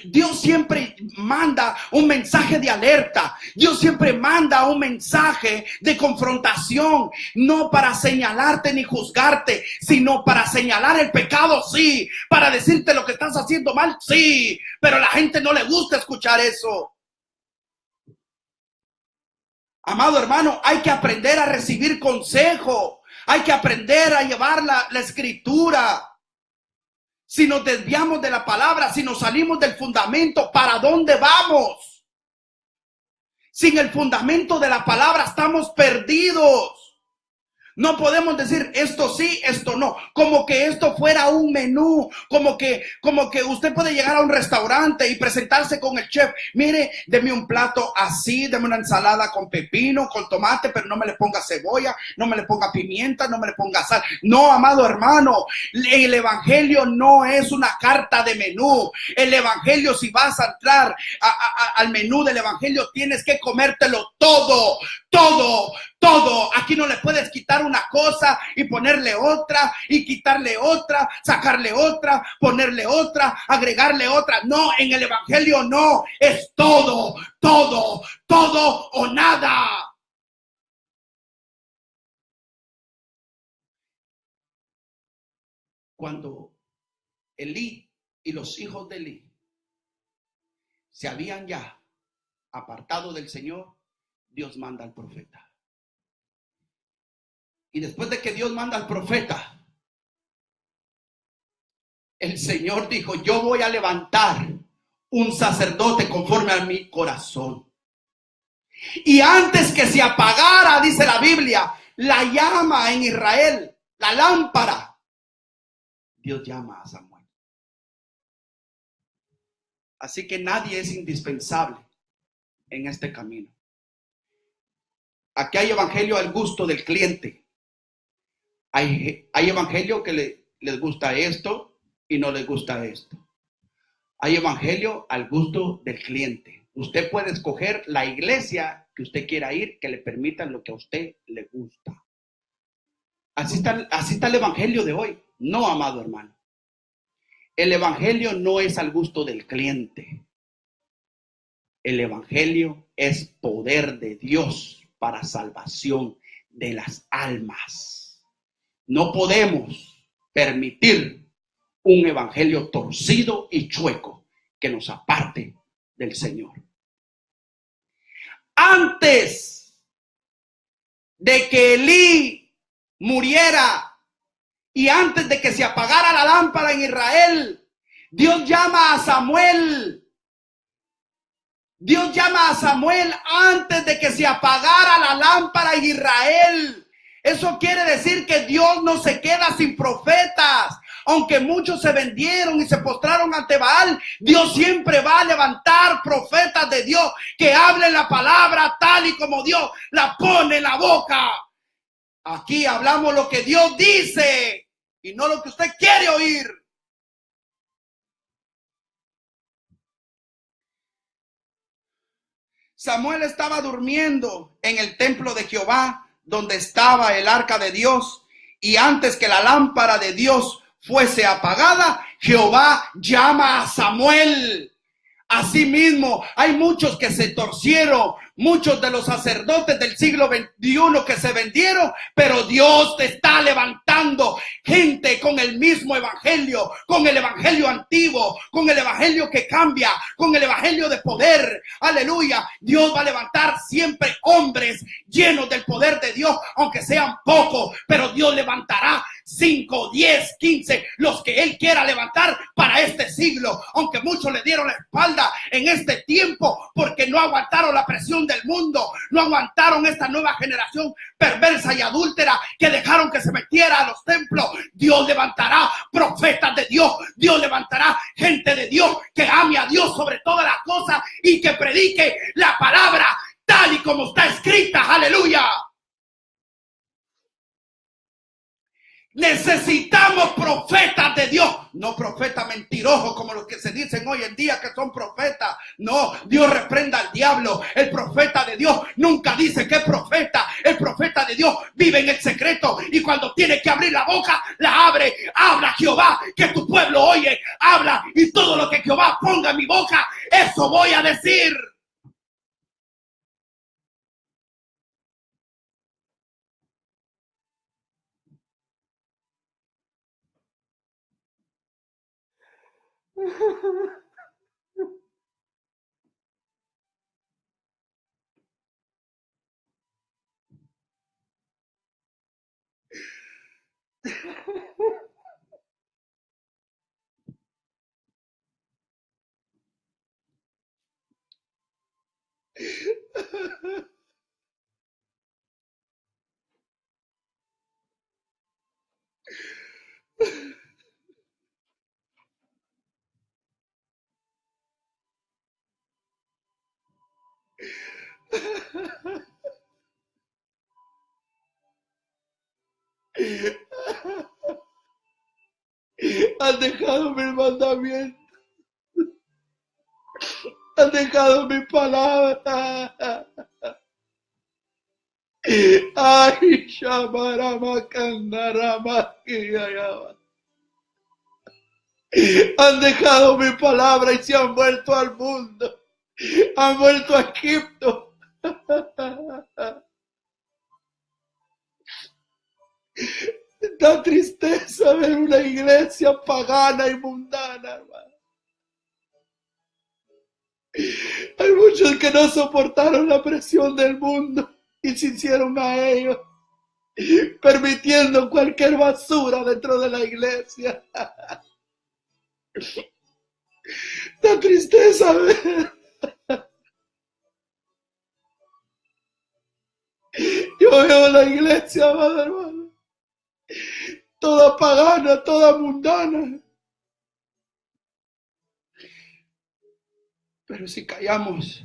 Dios siempre manda un mensaje de alerta. Dios siempre manda un mensaje de confrontación, no para señalarte ni juzgarte, sino para señalar el pecado, sí, para decirte lo que estás haciendo mal, sí, pero a la gente no le gusta escuchar eso. Amado hermano, hay que aprender a recibir consejo, hay que aprender a llevar la escritura. Si nos desviamos de la palabra, si nos salimos del fundamento, ¿para dónde vamos? Sin el fundamento de la palabra estamos perdidos. No podemos decir esto sí, esto no, como que esto fuera un menú, como que usted puede llegar a un restaurante y presentarse con el chef. Mire, deme un plato así, deme una ensalada con pepino, con tomate, pero no me le ponga cebolla, no me le ponga pimienta, no me le ponga sal. No, amado hermano, el evangelio no es una carta de menú. El evangelio, si vas a entrar al menú del evangelio, tienes que comértelo todo. Aquí no le puedes quitar una cosa y ponerle otra y quitarle otra, sacarle otra, ponerle otra, agregarle otra. No, en el evangelio no, es todo o nada. Cuando Elí y los hijos de Elí se habían ya apartado del Señor, Dios manda al profeta. Y después de que Dios manda al profeta, el Señor dijo: yo voy a levantar un sacerdote conforme a mi corazón. Y antes que se apagara, dice la Biblia, la llama en Israel, la lámpara, Dios llama a Samuel. Así que nadie es indispensable en este camino. Aquí hay evangelio al gusto del cliente. Hay evangelio que les gusta esto y no les gusta esto. Hay evangelio al gusto del cliente. Usted puede escoger la iglesia que usted quiera ir, que le permitan lo que a usted le gusta. Así está el evangelio de hoy. No, amado hermano. El evangelio no es al gusto del cliente. El evangelio es poder de Dios para salvación de las almas. No podemos permitir un evangelio torcido y chueco que nos aparte del Señor. Antes de que Elí muriera y antes de que se apagara la lámpara en Israel, Dios llama a Samuel. Dios llama a Samuel antes de que se apagara la lámpara en Israel. Eso quiere decir que Dios no se queda sin profetas. Aunque muchos se vendieron y se postraron ante Baal, Dios siempre va a levantar profetas de Dios que hablen la palabra tal y como Dios la pone en la boca. Aquí hablamos lo que Dios dice y no lo que usted quiere oír. Samuel estaba durmiendo en el templo de Jehová, donde estaba el arca de Dios, y antes que la lámpara de Dios fuese apagada, Jehová llama a Samuel. Asimismo, hay muchos que se torcieron, muchos de los sacerdotes del siglo XXI que se vendieron, pero Dios te está levantando gente con el mismo evangelio, con el evangelio antiguo, con el evangelio que cambia, con el evangelio de poder. Aleluya. Dios va a levantar siempre hombres llenos del poder de Dios, aunque sean pocos, pero Dios levantará 5, 10, 15, los que Él quiera levantar para este siglo, aunque muchos le dieron la espalda en este tiempo porque no aguantaron la presión del mundo, no aguantaron esta nueva generación perversa y adúltera que dejaron que se metiera a los templos. Dios levantará profetas de Dios, Dios levantará gente de Dios que ame a Dios sobre todas las cosas y que predique la palabra tal y como está escrita. Aleluya. Necesitamos profetas de Dios, no profetas mentirosos como los que se dicen hoy en día que son profetas. No, Dios reprenda al diablo. El profeta de Dios nunca dice que es profeta. El profeta de Dios vive en el secreto y cuando tiene que abrir la boca, la abre. Habla Jehová, que tu pueblo oye. Habla y todo lo que Jehová ponga en mi boca, eso voy a decir. Han dejado mis mandamientos. Han dejado mi palabra. Ay, han dejado mi palabra y se han vuelto al mundo. Han vuelto a Egipto. Da tristeza ver una iglesia pagana y mundana, hermano. Hay muchos que no soportaron la presión del mundo y se hicieron a ellos, permitiendo cualquier basura dentro de la iglesia. Da tristeza ver. Yo veo la iglesia, amado hermano, toda pagana, toda mundana. Pero si callamos,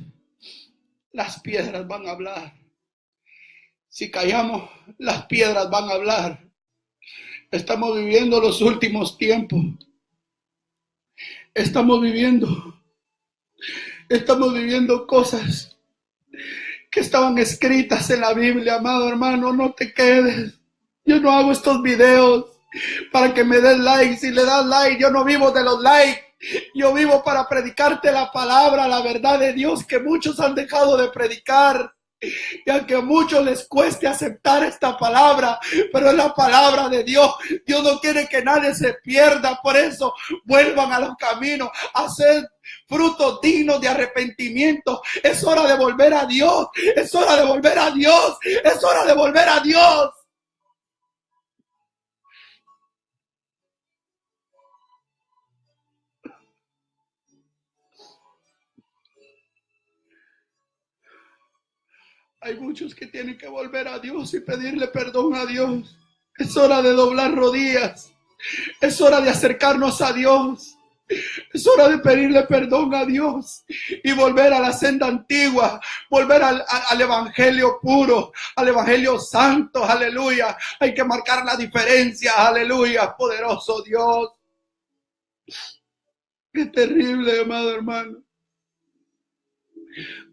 las piedras van a hablar. Si callamos, las piedras van a hablar. Estamos viviendo los últimos tiempos. Estamos viviendo cosas que estaban escritas en la Biblia, amado hermano. No te quedes. Yo no hago estos videos para que me des like. Si le das like, yo no vivo de los likes. Yo vivo para predicarte la palabra, la verdad de Dios que muchos han dejado de predicar. Y aunque a muchos les cueste aceptar esta palabra, pero es la palabra de Dios. Dios no quiere que nadie se pierda. Por eso vuelvan a los caminos, a hacer frutos dignos de arrepentimiento. Es hora de volver a Dios. Es hora de volver a Dios. Es hora de volver a Dios. Hay muchos que tienen que volver a Dios y pedirle perdón a Dios. Es hora de doblar rodillas. Es hora de acercarnos a Dios. Es hora de pedirle perdón a Dios y volver a la senda antigua, volver al evangelio puro, al evangelio santo, aleluya. Hay que marcar la diferencia, aleluya, poderoso Dios. Qué terrible, amado hermano.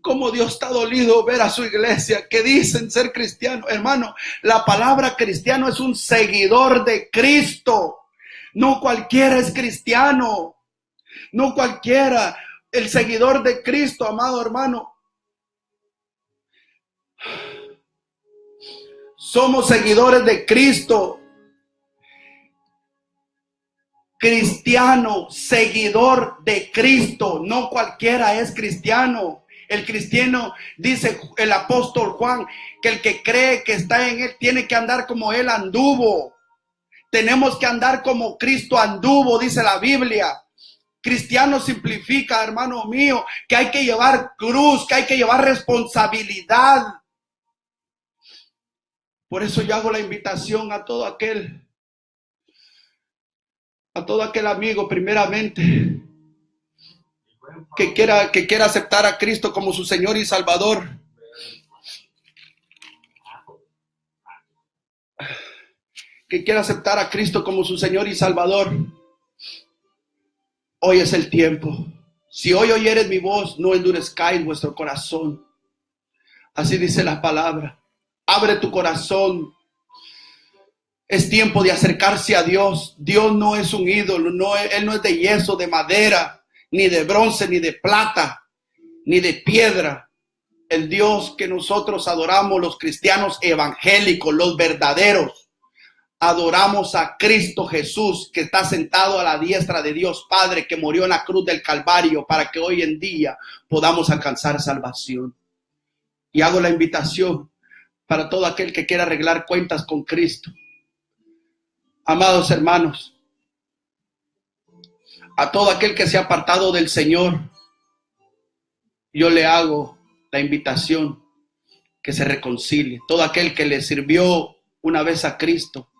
Cómo Dios está dolido ver a su iglesia que dicen ser cristianos. Hermano, la palabra cristiano es un seguidor de Cristo. No cualquiera es cristiano. No cualquiera. El seguidor de Cristo, amado hermano. Somos seguidores de Cristo. Cristiano, seguidor de Cristo. No cualquiera es cristiano. El cristiano, dice el apóstol Juan, que el que cree que está en él tiene que andar como él anduvo. Tenemos que andar como Cristo anduvo, dice la Biblia. Cristiano simplifica, hermano mío, que hay que llevar cruz, que hay que llevar responsabilidad. Por eso yo hago la invitación a todo aquel amigo, primeramente, que quiera aceptar a Cristo como su Señor y Salvador. que quiere aceptar a Cristo como su Señor y Salvador, hoy es el tiempo. Si hoy oyeres mi voz, no endurezcáis vuestro corazón. Así dice la palabra. Abre tu corazón. Es tiempo de acercarse a Dios. Dios no es un ídolo. Él no es de yeso, de madera, ni de bronce, ni de plata, ni de piedra. El Dios que nosotros adoramos, los cristianos evangélicos, los verdaderos, adoramos a Cristo Jesús, que está sentado a la diestra de Dios Padre, que murió en la cruz del Calvario para que hoy en día podamos alcanzar salvación. Y hago la invitación para todo aquel que quiera arreglar cuentas con Cristo. Amados hermanos, a todo aquel que se ha apartado del Señor, yo le hago la invitación que se reconcilie. Todo aquel que le sirvió una vez a Cristo,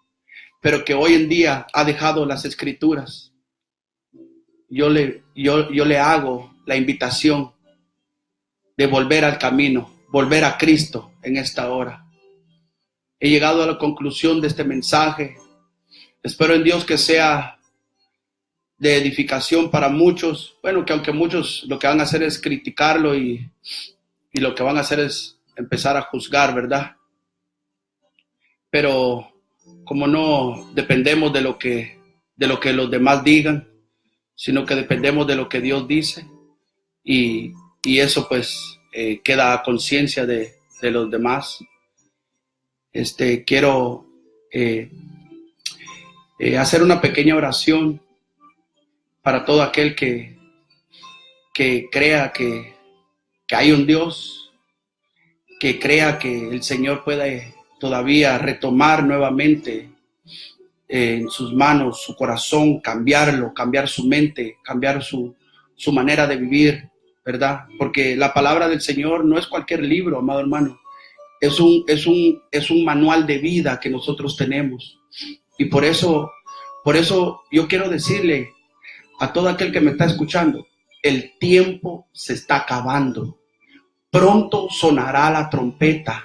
pero que hoy en día ha dejado las Escrituras, yo le hago la invitación de volver al camino, volver a Cristo en esta hora. He llegado a la conclusión de este mensaje. Espero en Dios que sea de edificación para muchos. Bueno, que aunque muchos lo que van a hacer es criticarlo y lo que van a hacer es empezar a juzgar, ¿verdad? Pero como no dependemos de lo que los demás digan, sino que dependemos de lo que Dios dice, y eso pues queda a conciencia de los demás. Quiero hacer una pequeña oración para todo aquel que crea que hay un Dios, que crea que el Señor puede todavía retomar nuevamente en sus manos su corazón, cambiarlo, cambiar su mente, cambiar su manera de vivir, ¿verdad? Porque la palabra del Señor no es cualquier libro, amado hermano. Es un manual de vida que nosotros tenemos. Y por eso yo quiero decirle a todo aquel que me está escuchando, el tiempo se está acabando. Pronto sonará la trompeta.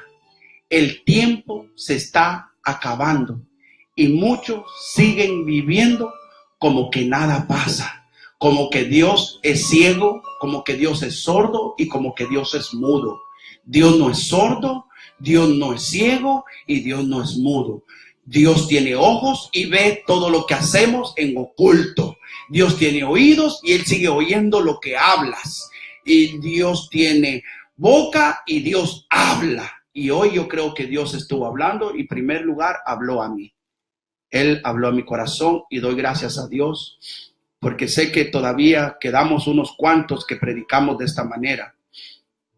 El tiempo se está acabando. Y muchos siguen viviendo como que nada pasa. Como que Dios es ciego, como que Dios es sordo y como que Dios es mudo. Dios no es sordo, Dios no es ciego y Dios no es mudo. Dios tiene ojos y ve todo lo que hacemos en oculto. Dios tiene oídos y Él sigue oyendo lo que hablas. Y Dios tiene boca y Dios habla. Y hoy yo creo que Dios estuvo hablando y en primer lugar habló a mí. Él habló a mi corazón y doy gracias a Dios porque sé que todavía quedamos unos cuantos que predicamos de esta manera.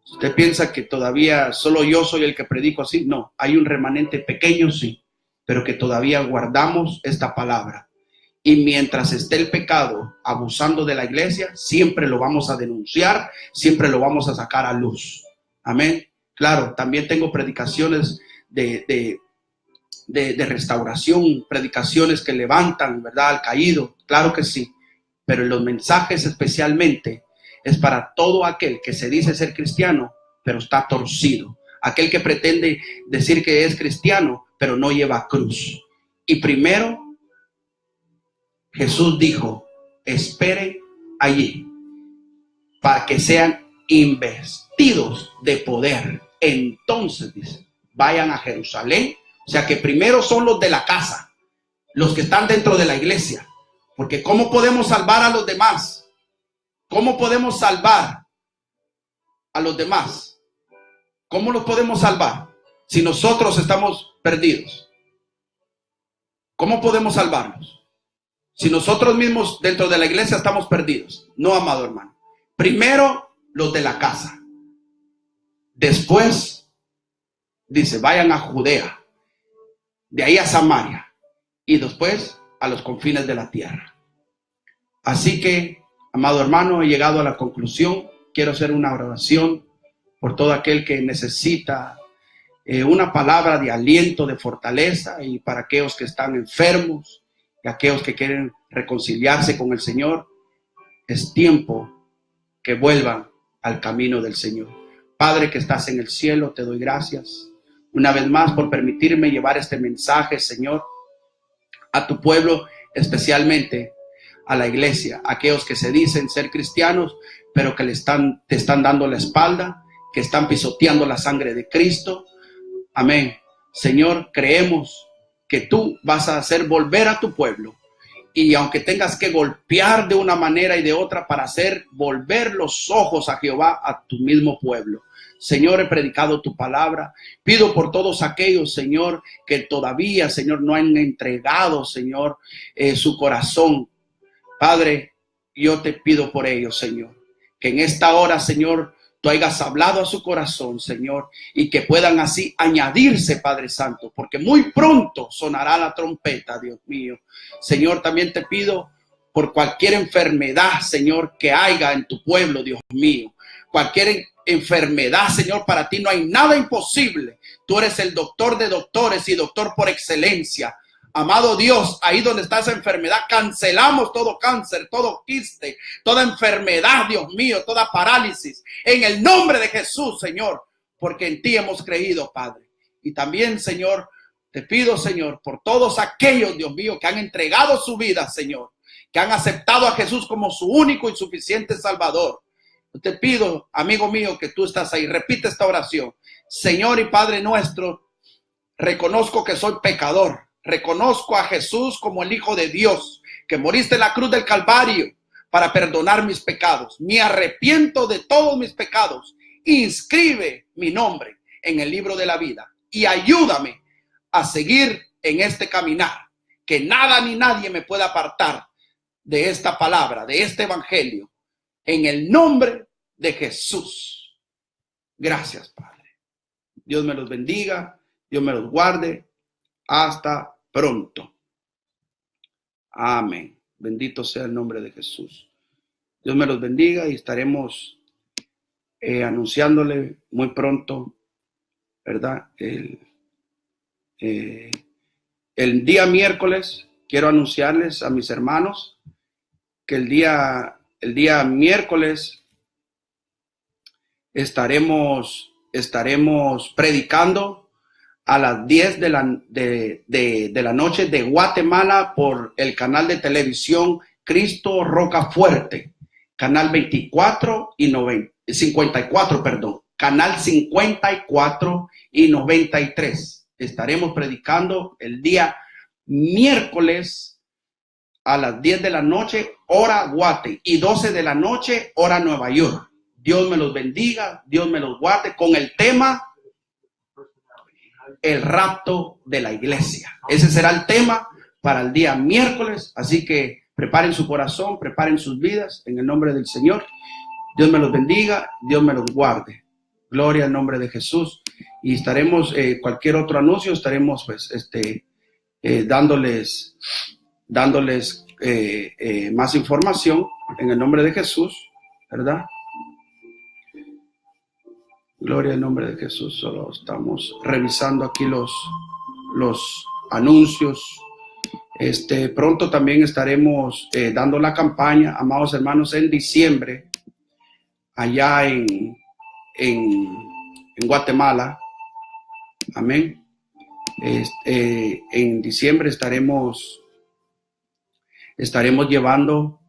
¿Usted piensa que todavía solo yo soy el que predico así? No, hay un remanente pequeño, sí, pero que todavía guardamos esta palabra. Y mientras esté el pecado abusando de la iglesia, siempre lo vamos a denunciar, siempre lo vamos a sacar a luz. Amén. Claro, también tengo predicaciones de restauración, predicaciones que levantan, ¿verdad?, al caído. Claro que sí, pero en los mensajes especialmente es para todo aquel que se dice ser cristiano, pero está torcido. Aquel que pretende decir que es cristiano, pero no lleva cruz. Y primero, Jesús dijo, esperen allí para que sean investidos de poder. Entonces, dice, vayan a Jerusalén. O sea que primero son los de la casa, los que están dentro de la iglesia. Porque ¿cómo podemos salvar a los demás? ¿Cómo podemos salvar a los demás? ¿Cómo los podemos salvar si nosotros estamos perdidos? ¿Cómo podemos salvarlos si nosotros mismos dentro de la iglesia estamos perdidos? No, amado hermano. Primero los de la casa. Después dice, vayan a Judea, de ahí a Samaria y después a los confines de la tierra. Así que, amado hermano, he llegado a la conclusión. Quiero hacer una oración por todo aquel que necesita una palabra de aliento, de fortaleza, y para aquellos que están enfermos y aquellos que quieren reconciliarse con el Señor. Es tiempo que vuelvan al camino del Señor. Padre que estás en el cielo, te doy gracias una vez más por permitirme llevar este mensaje, Señor. a tu pueblo, especialmente a la iglesia, aquellos que se dicen ser cristianos, pero que te están dando la espalda, que están pisoteando la sangre de Cristo. Amén. Señor, creemos que tú vas a hacer volver a tu pueblo. Y aunque tengas que golpear de una manera y de otra para hacer volver los ojos a Jehová, a tu mismo pueblo. Señor, he predicado tu palabra. Pido por todos aquellos, Señor, que todavía, Señor, no han entregado, Señor, su corazón. Padre, yo te pido por ellos, Señor, que en esta hora, Señor, tú hayas hablado a su corazón, Señor, y que puedan así añadirse, Padre Santo, porque muy pronto sonará la trompeta, Dios mío. Señor, también te pido por cualquier enfermedad, Señor, que haya en tu pueblo, Dios mío. Cualquier enfermedad, Señor, para ti no hay nada imposible. Tú eres el doctor de doctores y doctor por excelencia. Amado Dios, ahí donde está esa enfermedad, cancelamos todo cáncer, todo quiste, toda enfermedad, Dios mío, toda parálisis, en el nombre de Jesús, Señor, porque en ti hemos creído, Padre. Y también, Señor, te pido, Señor, por todos aquellos, Dios mío, que han entregado su vida, Señor, que han aceptado a Jesús como su único y suficiente Salvador. Yo te pido, amigo mío, que tú estás ahí, repite esta oración. Señor y Padre nuestro, reconozco que soy pecador. Reconozco a Jesús como el Hijo de Dios, que moriste en la cruz del Calvario para perdonar mis pecados. Me arrepiento de todos mis pecados. Inscribe mi nombre en el libro de la vida y ayúdame a seguir en este caminar. Que nada ni nadie me pueda apartar de esta palabra, de este evangelio. En el nombre de Jesús. Gracias, Padre. Dios me los bendiga. Dios me los guarde. Hasta pronto. Amén. Bendito sea el nombre de Jesús. Dios me los bendiga y estaremos anunciándole muy pronto, ¿verdad? El día miércoles quiero anunciarles a mis hermanos que el día miércoles estaremos predicando a las 10 de la noche de Guatemala por el canal de televisión Cristo Rocafuerte, canal 24 y 54, perdón, canal 54 y 93. Estaremos predicando el día miércoles a las 10 de la noche, hora Guate, y 12 de la noche, hora Nueva York. Dios me los bendiga, Dios me los guarde con el tema el rapto de la iglesia. Ese será el tema para el día miércoles, así que preparen su corazón, preparen sus vidas en el nombre del Señor. Dios me los bendiga, Dios me los guarde. Gloria al nombre de Jesús. Y estaremos, cualquier otro anuncio, estaremos pues dándoles más información en el nombre de Jesús, ¿verdad? Gloria al nombre de Jesús. Solo estamos revisando aquí los anuncios. Pronto también estaremos dando la campaña, amados hermanos, en diciembre, allá en Guatemala. Amén. En diciembre estaremos llevando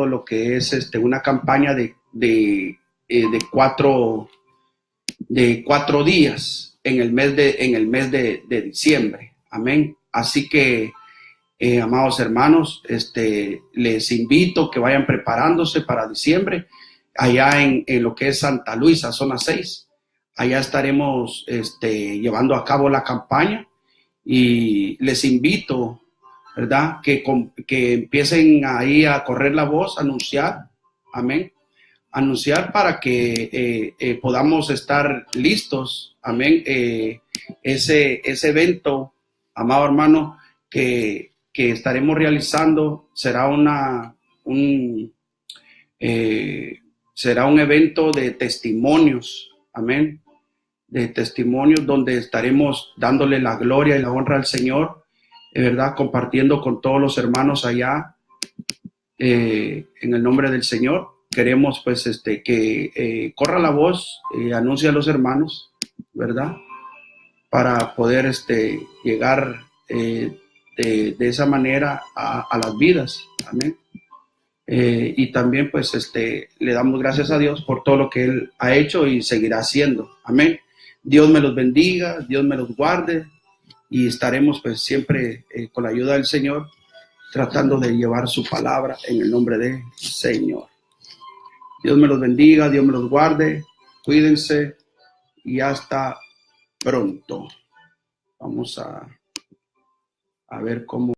lo que es una campaña de 4 días en el mes de diciembre. Amén. Así que, amados hermanos, les invito que vayan preparándose para diciembre, allá en lo que es Santa Luisa, zona 6. Allá estaremos llevando a cabo la campaña y les invito, ¿verdad? Que empiecen ahí a correr la voz, a anunciar. Amén. Anunciar para que podamos estar listos. Amén. Ese evento, amado hermano, que estaremos realizando será un evento de testimonios. Amén. De testimonios donde estaremos dándole la gloria y la honra al Señor, ¿verdad? Compartiendo con todos los hermanos allá en el nombre del Señor. Queremos pues que corra la voz, anuncie a los hermanos, ¿verdad? Para poder llegar de esa manera a las vidas. Amén. Y también pues le damos gracias a Dios por todo lo que Él ha hecho y seguirá haciendo. Amén. Dios me los bendiga, Dios me los guarde y estaremos pues siempre con la ayuda del Señor tratando de llevar su palabra en el nombre del Señor. Dios me los bendiga, Dios me los guarde, cuídense y hasta pronto. Vamos a ver cómo